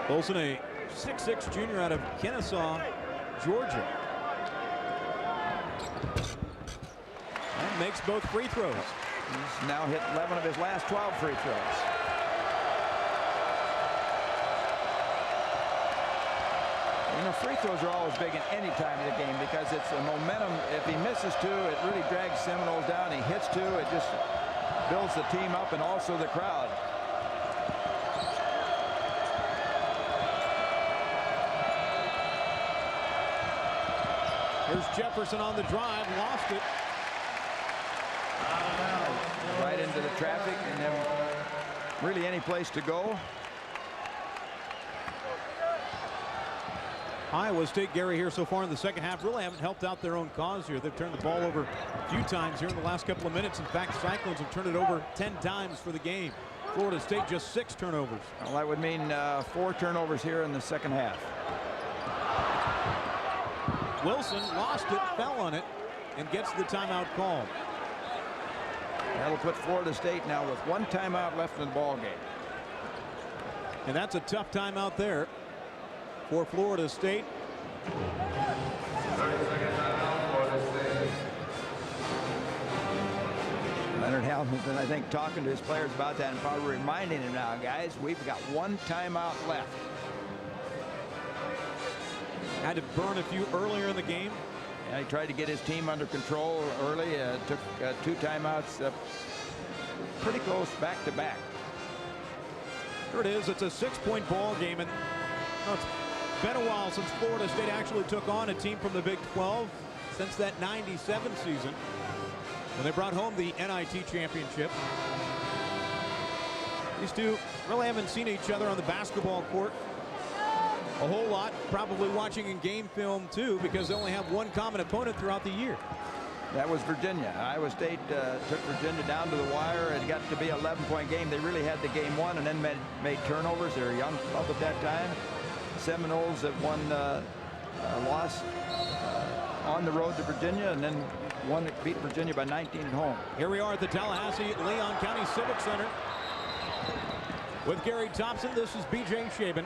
Wilson, a 6'6" junior out of Kennesaw, Georgia. And makes both free throws. He's now hit 11 of his last 12 free throws. You know, free throws are always big in any time of the game because it's a momentum. If he misses 2, it really drags Seminoles down. He hits 2, it just builds the team up and also the crowd. Here's Jefferson on the drive, lost it. Right into the traffic, and then really any place to go. Iowa State, Gary, here so far in the second half really haven't helped out their own cause here. They've turned the ball over a few times here in the last couple of minutes. In fact, Cyclones have turned it over 10 times for the game. Florida State just 6 turnovers. Well, that would mean 4 turnovers here in the second half. Wilson lost it, fell on it, and gets the timeout called. That'll put Florida State now with 1 timeout left in the ball game. And that's a tough timeout there for Florida State. Leonard Hamilton, I think, talking to his players about that and probably reminding them now, guys, we've got 1 timeout left. Had to burn a few earlier in the game. Yeah, he tried to get his team under control early. Took 2 timeouts pretty close back to back. Here it is. It's a 6-point ball game, and it's been a while since Florida State actually took on a team from the Big 12 since that '97 season when they brought home the NIT championship. These two really haven't seen each other on the basketball court a whole lot, probably watching in game film too, because they only have one common opponent throughout the year. That was Virginia. Iowa State took Virginia down to the wire. It got to be an 11-point game. They really had the game won and then made turnovers. They were a young club at that time. Seminoles have won, lost on the road to Virginia, and then beat Virginia by 19 at home. Here we are at the Tallahassee Leon County Civic Center with Gary Thompson. This is B.J. Schaben.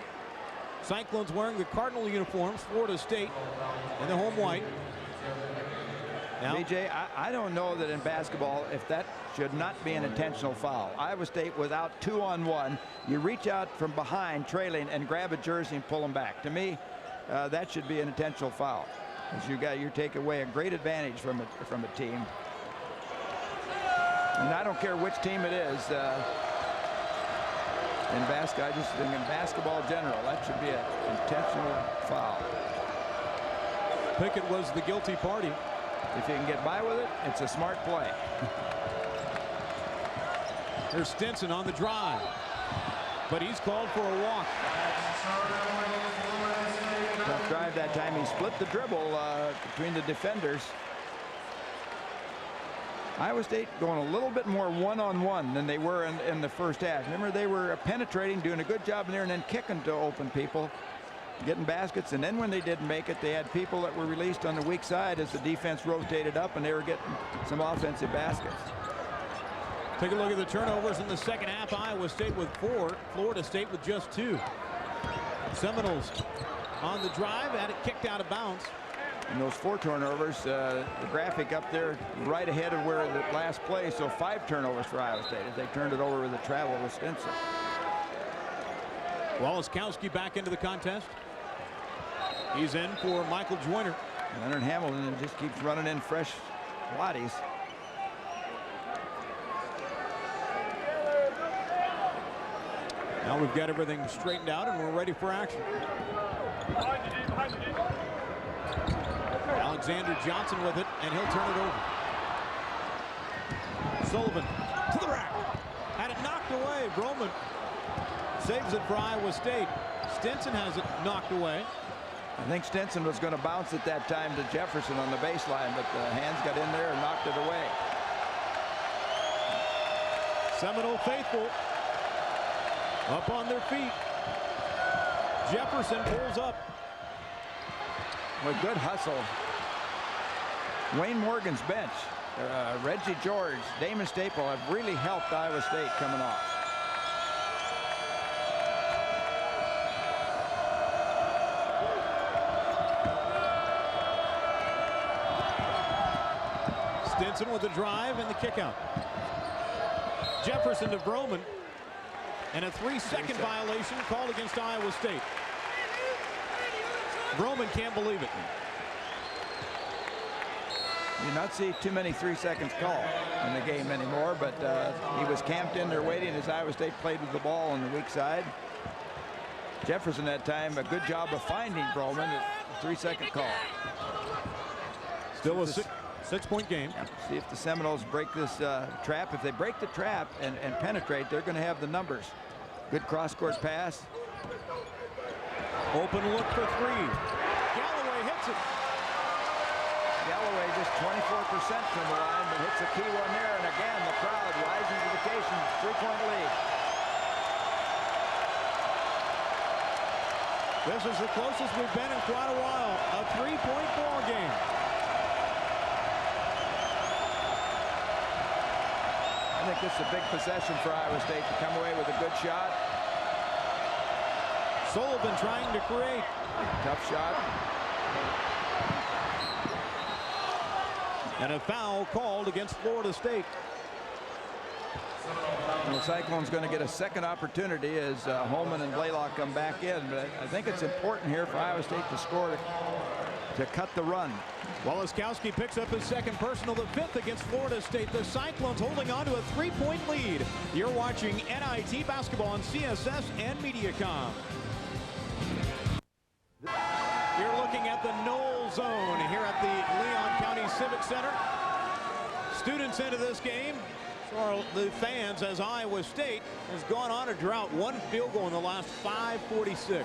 Cyclones wearing the Cardinal uniforms, Florida State in the home white. Now, BJ, I don't know that in basketball if that should not be an intentional foul. Iowa State without 2-on-1, you reach out from behind trailing and grab a jersey and pull them back. To me, that should be an intentional foul. As you take away a great advantage from a team. And I don't care which team it is. In basketball, I just think in basketball in general, that should be an intentional foul. Pickett was the guilty party. If you can get by with it, it's a smart play. There's Stinson on the drive, but he's called for a walk. Tough drive that time. He split the dribble between the defenders. Iowa State going a little bit more one-on-one than they were in the first half. Remember, they were penetrating, doing a good job in there, and then kicking to open people, getting baskets. And then when they didn't make it, they had people that were released on the weak side as the defense rotated up, and they were getting some offensive baskets. Take a look at the turnovers in the second half. Iowa State with 4, Florida State with just 2. Seminoles on the drive, had it kicked out of bounds. And those 4 turnovers, the graphic up there right ahead of where the last play, so 5 turnovers for Iowa State as they turned it over with the travel with Stinson. Waleskowski back into the contest. He's in for Michael Joyner. Leonard Hamilton just keeps running in fresh bodies. Now we've got everything straightened out and we're ready for action. Alexander Johnson with it, and he'll turn it over. Sullivan to the rack. Had it knocked away. Vroman saves it for Iowa State. Stinson has it knocked away. I think Stinson was going to bounce at that time to Jefferson on the baseline, but the hands got in there and knocked it away. Seminole faithful up on their feet. Jefferson pulls up. With good hustle. Wayne Morgan's bench, Reggie George, Damon Staple have really helped Iowa State coming off. Stinson with the drive and the kick out. Jefferson to Vroman, and a 3-second violation called against Iowa State. Vroman can't believe it. You not see too many 3 seconds call in the game anymore, but he was camped in there waiting as Iowa State played with the ball on the weak side. Jefferson that time a good job of finding Vroman. A 3-second call. Still a six-point game. See if the Seminoles break this trap. If they break the trap and penetrate, they're going to have the numbers. Good cross-court pass. Open look for 3. Galloway hits it. Galloway just 24% from the line, but hits a key one there. And again, the crowd rising to the occasion. 3-point lead. This is the closest we've been in quite a while. A 3-point ball game. I think this is a big possession for Iowa State to come away with a good shot. Sullivan trying to create. Tough shot. And a foul called against Florida State. The Cyclones going to get a second opportunity as Homan and Blalock come back in. But I think it's important here for Iowa State to score to cut the run. Waleskowski picks up his second personal, the 5th against Florida State. The Cyclones holding on to a 3-point lead. You're watching NIT basketball on CSS and Mediacom. You're looking at the Knoll Zone here at the Leon County Civic Center. Students into this game. So are the fans, as Iowa State has gone on a drought. 1 field goal in the last 5:46.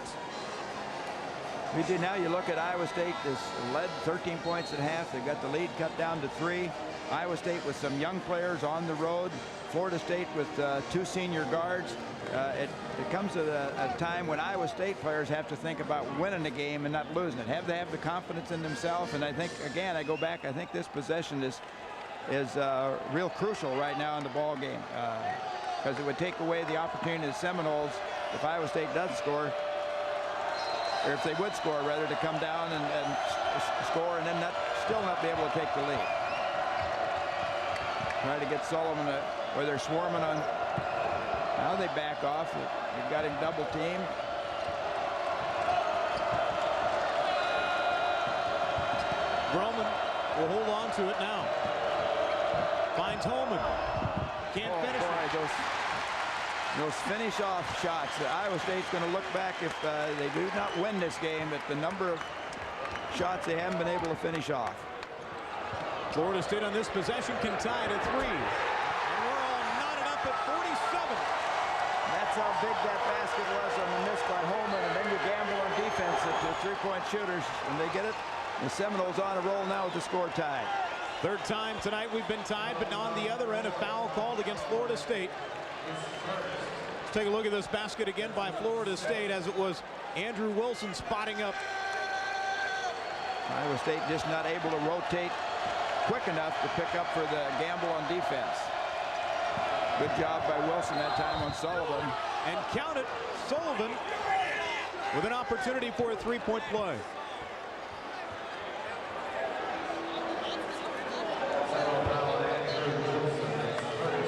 Now you look at Iowa State, this led 13 points at half. They've got the lead cut down to 3. Iowa State with some young players on the road. Florida State with 2 senior guards. It comes at a time when Iowa State players have to think about winning the game and not losing it. Have to have the confidence in themselves. And I think, again, I go back, I think this possession is real crucial right now in the ball game, because it would take away the opportunity of the Seminoles if Iowa State does score, or if they would score rather, to come down and score and then still not be able to take the lead. Try to get Sullivan where they're swarming on. Now they back off. They've got him double teamed. Vroman will hold on to it now. Finds Homan. Can't finish it. Those finish-off shots. Iowa State's going to look back if they do not win this game at the number of shots they haven't been able to finish off. Florida State on this possession can tie it at 3. And we're all knotted up at 47. That's how big that basket was on the miss by Homan, and then you gamble on defense at the three-point shooters, and they get it. The Seminoles on a roll now with the score tied. Third time tonight we've been tied, but now on the other end, a foul called against Florida State. Let's take a look at this basket again by Florida State, as it was Andrew Wilson spotting up. Iowa State just not able to rotate quick enough to pick up for the gamble on defense. Good job by Wilson that time on Sullivan. And count it, Sullivan with an opportunity for a three-point play.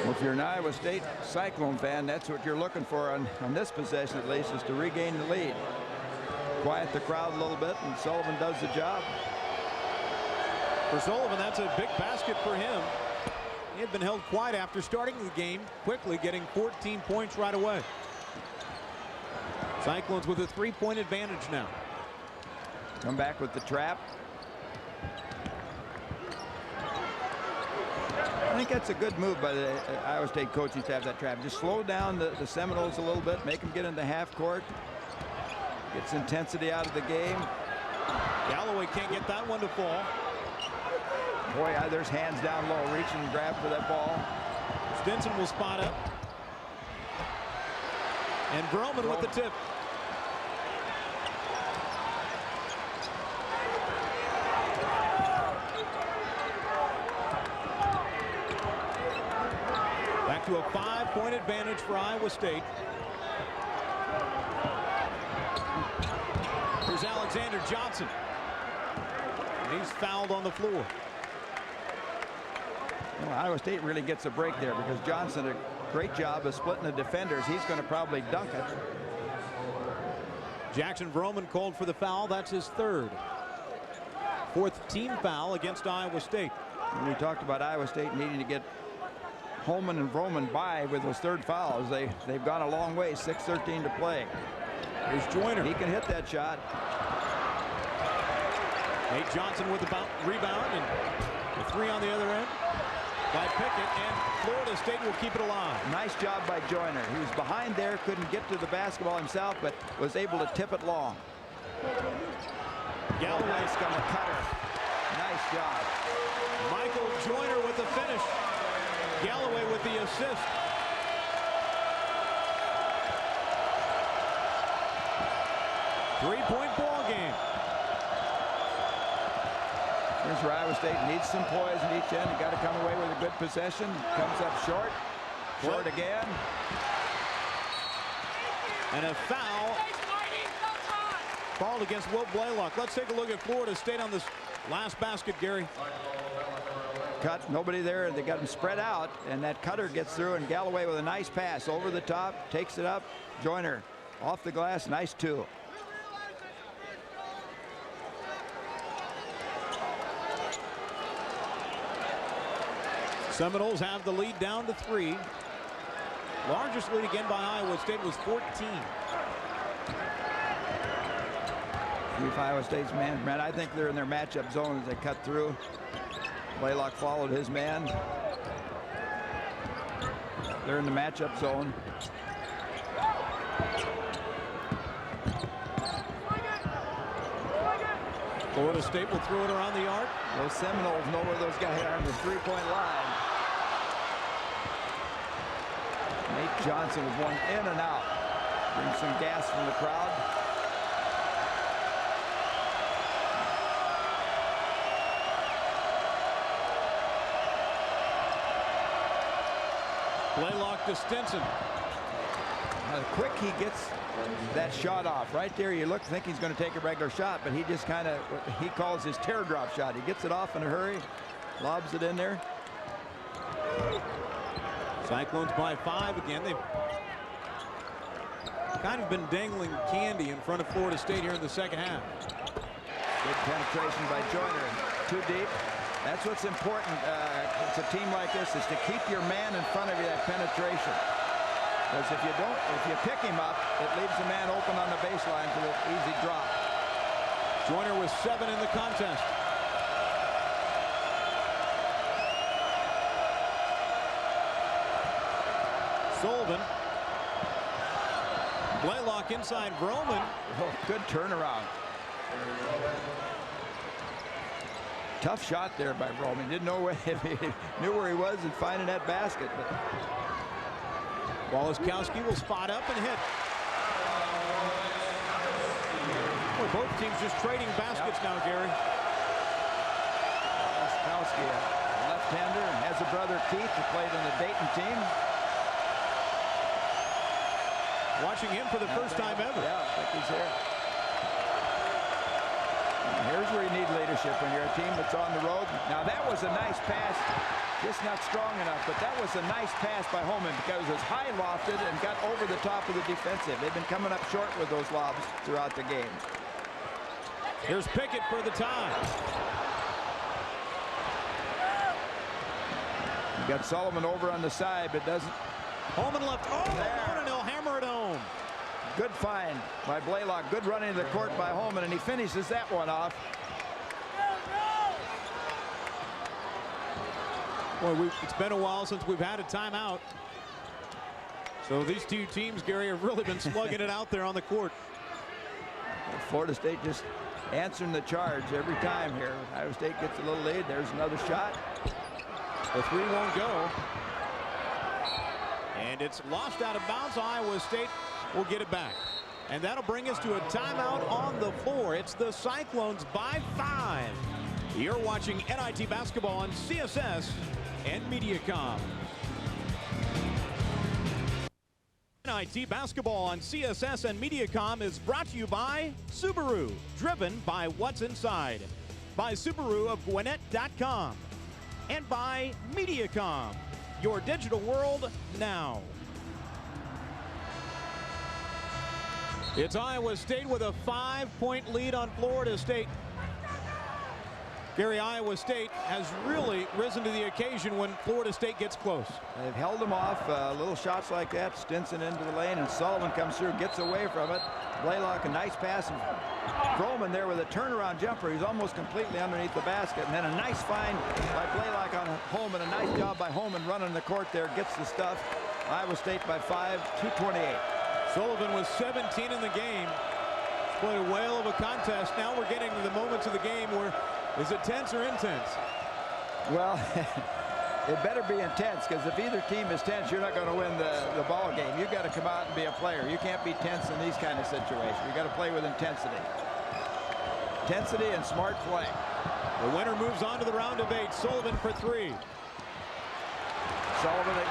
Well, if you're an Iowa State Cyclone fan, that's what you're looking for on this possession, at least, is to regain the lead. Quiet the crowd a little bit, and Sullivan does the job. For Sullivan, that's a big basket for him. He had been held quiet after starting the game, quickly getting 14 points right away. Cyclones with a 3-point advantage now. Come back with the trap. I think that's a good move by the Iowa State coaching staff, that trap. Just slow down the Seminoles a little bit, make them get into half court. Gets intensity out of the game. Galloway can't get that one to fall. Boy, there's hands down low, reaching and grab for that ball. Stinson will spot up. And Vroman with the tip. Back to a 5-point advantage for Iowa State. Here's Alexander Johnson. And he's fouled on the floor. Well, Iowa State really gets a break there because Johnson did a great job of splitting the defenders. He's going to probably dunk it. Jackson Vroman called for the foul. That's his third. 4th team foul against Iowa State. And we talked about Iowa State needing to get Homan and Vroman by with those third fouls. They've gone a long way. 6:13 to play. Here's Joyner. He can hit that shot. Nate Johnson with the rebound, and the 3 on the other end by Pickett, and Florida State will keep it alive. Nice job by Joyner. He was behind there, couldn't get to the basketball himself, but was able to tip it long. Galloway's got a cutter. Nice job. Michael Joyner with the finish. Galloway with the assist. Three-point ball game. Here's where Iowa State needs some poise in each end. You got to come away with a good possession. Comes up short. Short again. And a foul called against Will Blalock. Let's take a look at Florida State on this last basket, Gary. Cut, nobody there. They got him spread out, and that cutter gets through, and Galloway with a nice pass over the top, takes it up. Joyner off the glass, nice 2. Seminoles have the lead down to 3. Largest lead again by Iowa State was 14. If Iowa State's man, I think they're in their matchup zone as they cut through. Blalock followed his man. They're in the matchup zone. Florida State will throw it around the arc. Those Seminoles know where those guys are on the three-point line. Nate Johnson with one in and out. Brings some gas from the crowd. Blalock to Stinson. How quick he gets that shot off. Right there, you think he's going to take a regular shot, but he just kind of, he calls his teardrop shot. He gets it off in a hurry, lobs it in there. Cyclones by 5 again. They've kind of been dangling candy in front of Florida State here in the second half. Good penetration by Joyner. Too deep. That's what's important. It's a team like this, is to keep your man in front of you, that penetration. Because if you pick him up, it leaves the man open on the baseline for the easy drop. Joyner with 7 in the contest. Sullivan. Blalock inside Vroman. Oh, good turnaround. Tough shot there by Vroman. Didn't know if he knew where he was and finding that basket. But Waleskowski will spot up and hit. Well, both teams just trading baskets now, Gary. Waleskowski, a left-hander, and has a brother Keith who played in the Dayton team. Watching him for the first time ever. Yeah, I think he's here. And here's where you need leadership when you're a team that's on the road. Now that was a nice pass. Just not strong enough, but that was a nice pass by Homan because it was high lofted and got over the top of the defensive. They've been coming up short with those lobs throughout the game. Here's Pickett for the tie. You got Sullivan over on the side, but doesn't. Homan left. Oh, there. And he'll hammer it home. Good find by Blalock. Good running to the court by Homan, and he finishes that one off. Boy, it's been a while since we've had a timeout. So these two teams, Gary, have really been slugging it out there on the court. Florida State just answering the charge every time here. Iowa State gets a little lead. There's another shot. The 3 won't go. And it's lost out of bounds. Iowa State will get it back. And that'll bring us to a timeout on the floor. It's the Cyclones by 5. You're watching NIT Basketball on CSS and Mediacom. NIT Basketball on CSS and Mediacom is brought to you by Subaru, driven by what's inside. By Subaru of Gwinnett.com. And by Mediacom, your digital world now. It's Iowa State with a 5-point lead on Florida State. Gary, Iowa State has really risen to the occasion when Florida State gets close. They've held them off. Little shots like that. Stinson into the lane, and Sullivan comes through, gets away from it. Blalock, a nice pass. And Vroman there with a turnaround jumper. He's almost completely underneath the basket. And then a nice find by Blalock on Homan. A nice job by Homan running the court there. Gets the stuff. Iowa State by 5, 2:28. Sullivan was 17 in the game. It's played a whale of a contest. Now we're getting to the moments of the game where is it tense or intense? Well, it better be intense, because if either team is tense, you're not going to win the ball game. You've got to come out and be a player. You can't be tense in these kind of situations. You've got to play with intensity. Intensity and smart play. The winner moves on to the round of 8. Sullivan for 3. Sullivan.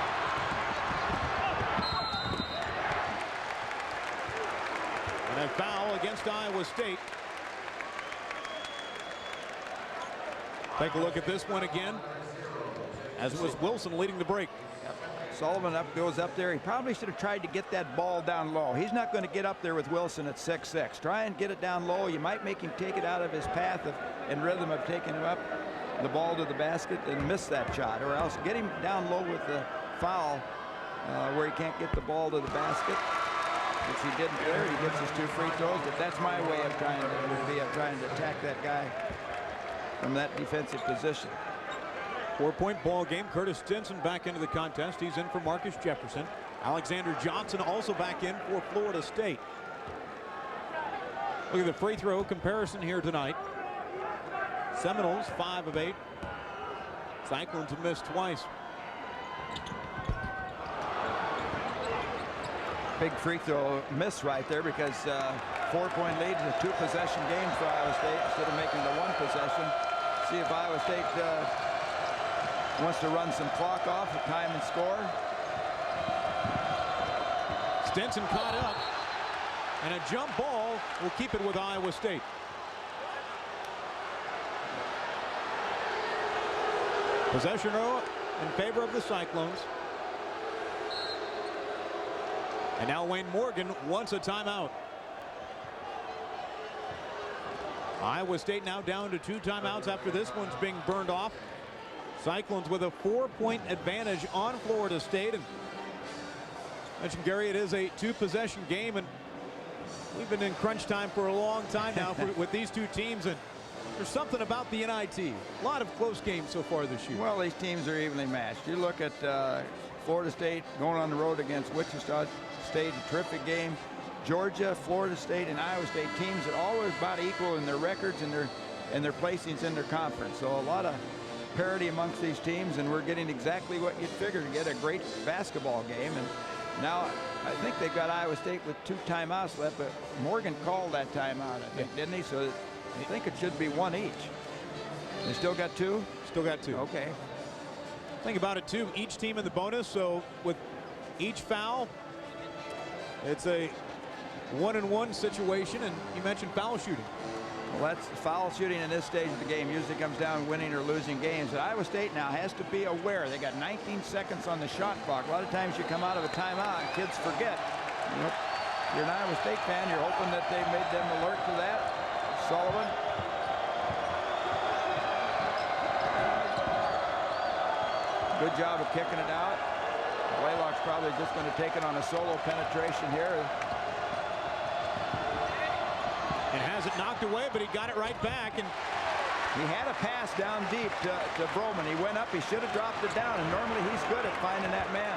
And a foul against Iowa State. Take a look at this one again, as it was Wilson leading the break. Sullivan goes up there. He probably should have tried to get that ball down low. He's not going to get up there with Wilson at 6'6". Try and get it down low. You might make him take it out of his path and rhythm of taking him up the ball to the basket and miss that shot, or else get him down low with the foul where he can't get the ball to the basket, which he didn't there. He gets his 2 free throws, but that's my way of trying to attack that guy from that defensive position. 4-point ball game. Curtis Stinson back into the contest. He's in for Marcus Jefferson. Alexander Johnson also back in for Florida State. Look at the free throw comparison here tonight. Seminoles 5 of 8. Cyclones have missed twice. Big free throw miss right there because 4-point lead is a 2-possession game for Iowa State instead of making the 1 possession. See if Iowa State wants to run some clock off with time and score. Stinson caught up, and a jump ball will keep it with Iowa State. Possession arrow in favor of the Cyclones. And now Wayne Morgan wants a timeout. Iowa State now down to 2 timeouts after this one's being burned off. Cyclones with a 4-point advantage on Florida State. And mentioned, Gary, it is a 2-possession game, and we've been in crunch time for a long time now with these two teams, and there's something about the NIT. A lot of close games so far this year. Well, these teams are evenly matched. You look at Florida State going on the road against Wichita State, a terrific game. Georgia, Florida State, and Iowa State teams are always about equal in their records and their placings in their conference. So a lot of parity amongst these teams, and we're getting exactly what you'd figure to get a great basketball game. And now I think they've got Iowa State with 2 timeouts left, but Morgan called that timeout, I think, didn't he? So I think it should be 1 each. They still got 2? Still got 2. Okay. Think about it, too. Each team in the bonus, so with each foul, it's a 1-and-1 situation, and you mentioned foul shooting. Well, that's foul shooting in this stage of the game usually comes down winning or losing games. But Iowa State now has to be aware. They got 19 seconds on the shot clock. A lot of times you come out of a timeout and kids forget. If you're an Iowa State fan, you're hoping that they made them alert to that. Sullivan. Good job of kicking it out. Blalock's probably just going to take it on a solo penetration here. And has it knocked away, but he got it right back. And he had a pass down deep to Vroman. He went up. He should have dropped it down. And normally he's good at finding that man.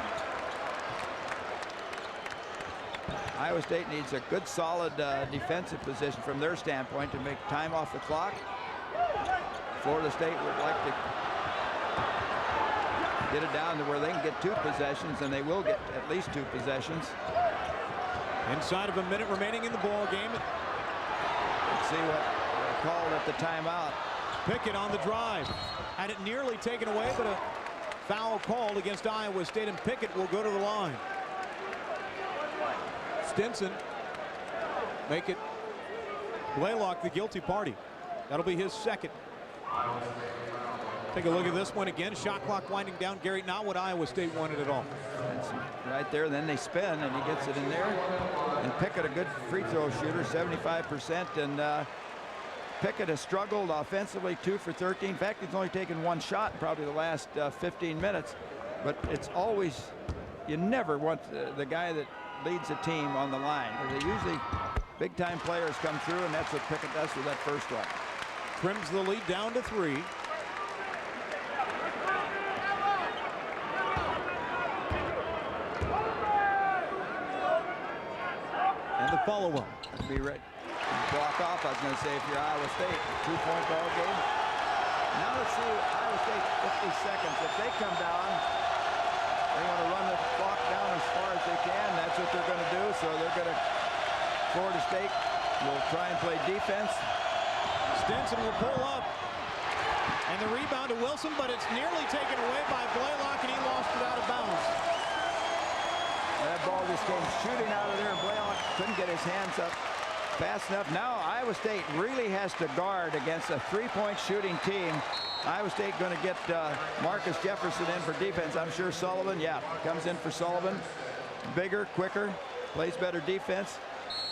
Iowa State needs a good, solid defensive position from their standpoint to make time off the clock. Florida State would like to get it down to where they can get 2 possessions, and they will get at least 2 possessions. Inside of a minute remaining in the ball game. Let's see what they called at the timeout. Pickett on the drive. Had it nearly taken away, but a foul called against Iowa State, and Pickett will go to the line. Stinson make it Blalock the guilty party. That'll be his second. Take a look at this one again. Shot clock winding down. Gary, not what Iowa State wanted at all. That's right there. Then they spin, and he gets it in there. And Pickett, a good free throw shooter, 75%. And Pickett has struggled offensively, 2 for 13. In fact, he's only taken 1 shot in probably the last 15 minutes. But it's always, you never want the guy that leads a team on the line. They usually big-time players come through, and that's what Pickett does with that first one. Trims the lead down to 3. And the follow-up. Be ready. Block off, I was going to say, if you're Iowa State. 2-point ball game. Now let's see Iowa State 50 seconds. If they come down, they want to run the clock down as far as they can. That's what they're going to do. So they're going to, Florida State will try and play defense. Stinson will pull up. And the rebound to Wilson, but it's nearly taken away by Blalock, and he lost it out of bounds. That ball just came shooting out of there, and Blalock couldn't get his hands up fast enough. Now Iowa State really has to guard against a 3-point shooting team. Iowa State going to get Marcus Jefferson in for defense. I'm sure Sullivan, comes in for Sullivan. Bigger, quicker, plays better defense.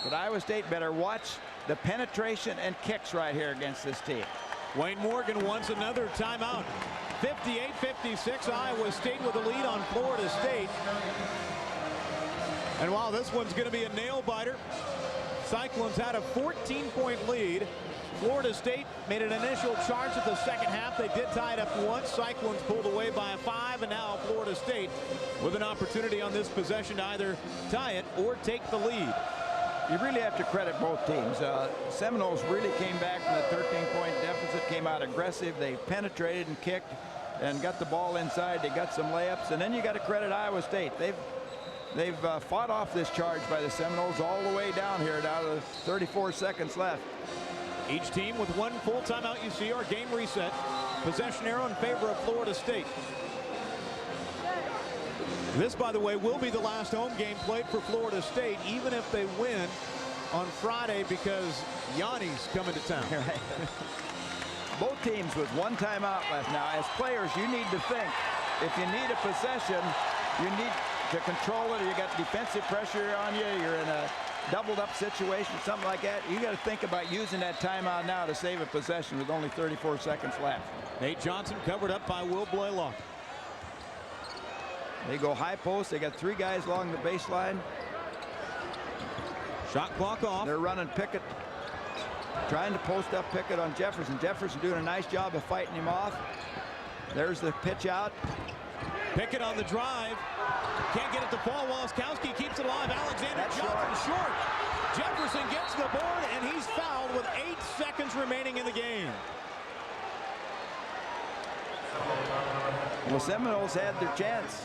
But Iowa State better watch the penetration and kicks right here against this team. Wayne Morgan wants another timeout. 58-56, Iowa State with a lead on Florida State. And while this one's going to be a nail-biter, Cyclones had a 14-point lead. Florida State made an initial charge at the second half. They did tie it up once. Cyclones pulled away by a 5, and now Florida State with an opportunity on this possession to either tie it or take the lead. you really have to credit both teams. Seminoles really came back from the 13-point deficit, came out aggressive. They penetrated and kicked and got the ball inside. They got some layups. And then you got to credit Iowa State. They've fought off this charge by the Seminoles all the way down here, down to 34 seconds left. Each team with one full timeout. You see our game reset. Possession arrow in favor of Florida State. This, by the way, will be the last home game played for Florida State, even if they win on Friday, because Yanni's coming to town. Right. Both teams with one timeout left now. As players, you need to think. If you need a possession, you need to control it, or you got defensive pressure on you, you're in a doubled up situation, something like that. You got to think about using that timeout now to save a possession with only 34 seconds left. Nate Johnson covered up by Will Blalock. They go high post. They got 3 guys along the baseline. Shot clock off. They're running Pickett, trying to post up Pickett on Jefferson. Jefferson doing a nice job of fighting him off. There's the pitch out. Pickett on the drive. Can't get it to fall. Waleskowski keeps it alive. Alexander That's Johnson short. Jefferson gets the board, and he's fouled with 8 seconds remaining in the game. Well, Seminoles had their chance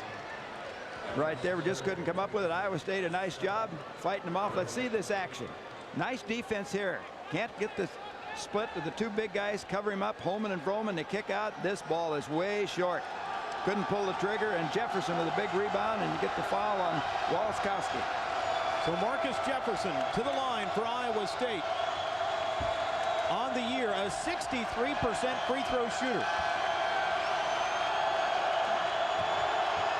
right there. We just couldn't come up with it. Iowa State, a nice job fighting them off. Let's see this action. Nice defense here. Can't get the split with the 2 big guys. Cover him up. Homan and Vroman. They kick out. This ball is way short. Couldn't pull the trigger, and Jefferson with a big rebound, and you get the foul on Waleskowski. So Marcus Jefferson to the line for Iowa State. On the year, a 63% free throw shooter.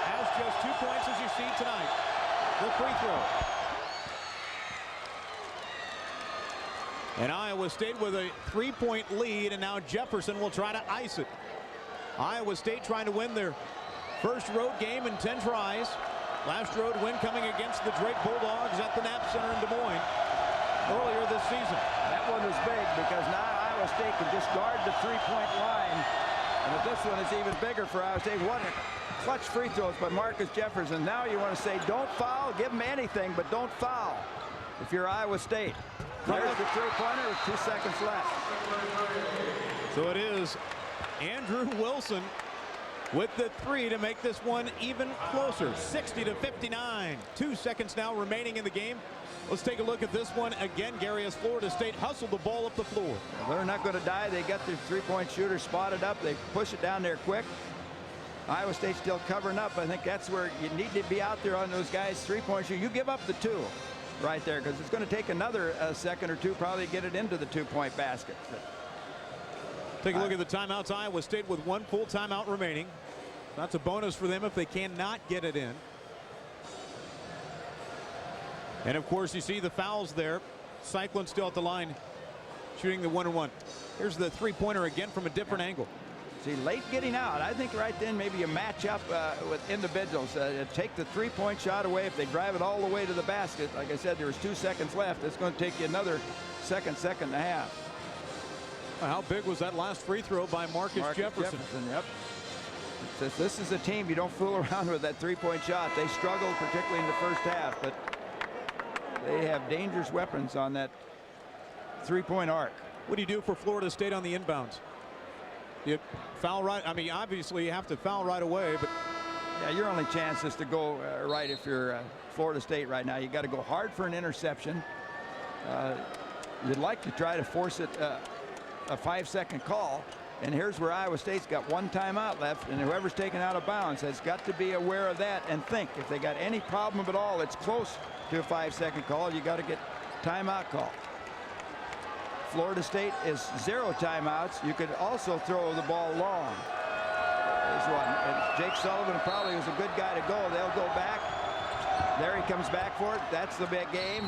Has just 2 points, as you see tonight. The free throw. And Iowa State with a 3-point lead, and now Jefferson will try to ice it. Iowa State trying to win their first road game in 10 tries. Last road win coming against the Drake Bulldogs at the Knapp Center in Des Moines earlier this season. That one was big because now Iowa State can just guard the 3-point line. And if this one is even bigger for Iowa State. What clutch free throws by Marcus Jefferson. Now you want to say don't foul, give them anything, but don't foul if you're Iowa State. There's the 3-pointer with 2 seconds left. So it is Andrew Wilson with the 3 to make this one even closer. 60-59. 2 seconds now remaining in the game. Let's take a look at this one again, Gary, as Florida State hustled the ball up the floor. They're not going to die. They got their 3-point shooter spotted up. They push it down there quick. Iowa State still covering up. I think that's where you need to be out there on those guys. 3-point shooter. You give up the 2 right there, because it's going to take another second or 2 probably to get it into the 2-point basket. Take a look at the timeouts. Iowa State with 1 full timeout remaining. That's a bonus for them if they cannot get it in. And of course, you see the fouls there. Cyclone still at the line, shooting the 1-and-1. Here's the 3-pointer again from a different angle. See, late getting out. I think right then maybe you match up with individuals. Take the 3-point shot away. If they drive it all the way to the basket, like I said, there was 2 seconds left. It's going to take you another second and a half. How big was that last free throw by Marcus Jefferson? Yep. This is a team you don't fool around with that 3-point shot. They struggled, particularly in the first half, but they have dangerous weapons on that 3-point arc. What do you do for Florida State on the inbounds? You foul right. I mean, obviously you have to foul right away, but yeah, your only chance is to go right if you're Florida State right now. You got to go hard for an interception. You'd like to try to force it a 5-second call. And here's where Iowa State's got 1 timeout left, and whoever's taken out of bounds has got to be aware of that and think if they got any problem at all, it's close to a 5-second call. You got to get timeout call. Florida State is 0 timeouts. You could also throw the ball long. There's one. And Jake Sullivan probably was a good guy to go. They'll go back. There he comes back for it. That's the big game.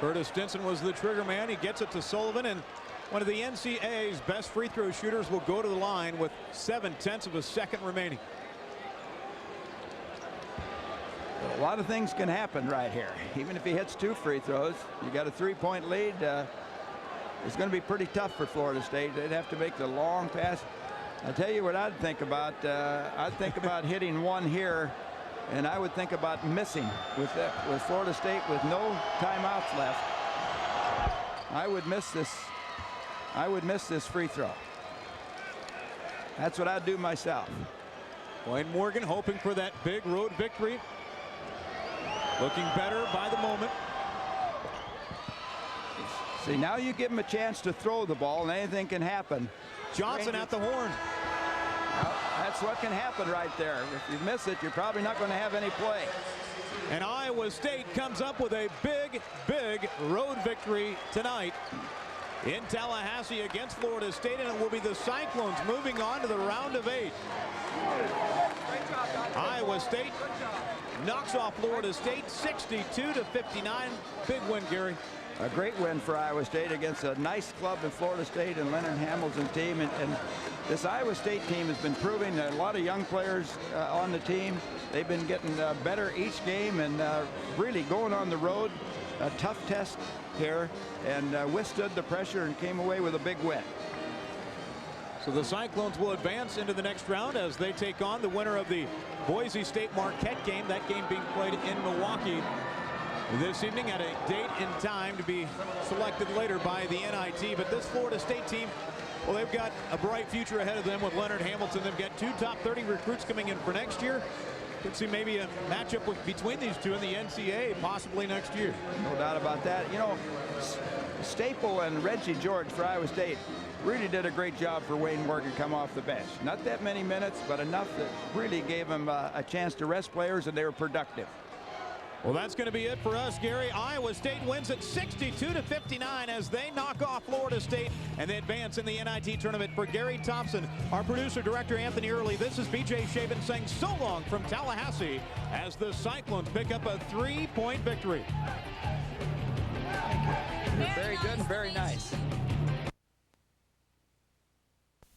Curtis Stinson was the trigger man. He gets it to Sullivan, and one of the NCAA's best free throw shooters will go to the line with 7/10 of a second remaining. A lot of things can happen right here. Even if he hits 2 free throws, you got a 3-point lead. It's going to be pretty tough for Florida State. They'd have to make the long pass. I'll tell you what I'd think about. I'd think about hitting 1 here And I would think about missing with Florida State with no timeouts left. I would miss this free throw. That's what I'd do myself. Wayne Morgan hoping for that big road victory. Looking better by the moment. See, now you give him a chance to throw the ball and anything can happen. Johnson at the horn. Well, that's what can happen right there. If you miss it, you're probably not going to have any play. And Iowa State comes up with a big, big road victory tonight in Tallahassee against Florida State, and it will be the Cyclones moving on to the round of 8. Iowa State knocks off Florida State 62-59. Big win, Gary. A great win for Iowa State against a nice club in Florida State and Leonard Hamilton's team. And this Iowa State team has been proving a lot of young players on the team. They've been getting better each game and really going on the road. A tough test here, and withstood the pressure and came away with a big win. So the Cyclones will advance into the next round as they take on the winner of the Boise State Marquette game. That game being played in Milwaukee this evening at a date and time to be selected later by the NIT. But this Florida State team, well, they've got a bright future ahead of them with Leonard Hamilton. They've got 2 top 30 recruits coming in for next year. Could see maybe a matchup between these two in the NCAA possibly next year. No doubt about that. You know, Staple and Reggie George for Iowa State really did a great job for Wayne Morgan come off the bench. Not that many minutes, but enough that really gave him a chance to rest players, and they were productive. Well, that's going to be it for us, Gary. Iowa State wins it 62-59 as they knock off Florida State and they advance in the NIT tournament. For Gary Thompson, our producer director Anthony Early, this is BJ Schaben saying so long from Tallahassee as the Cyclones pick up a 3-point victory. Very good and very nice.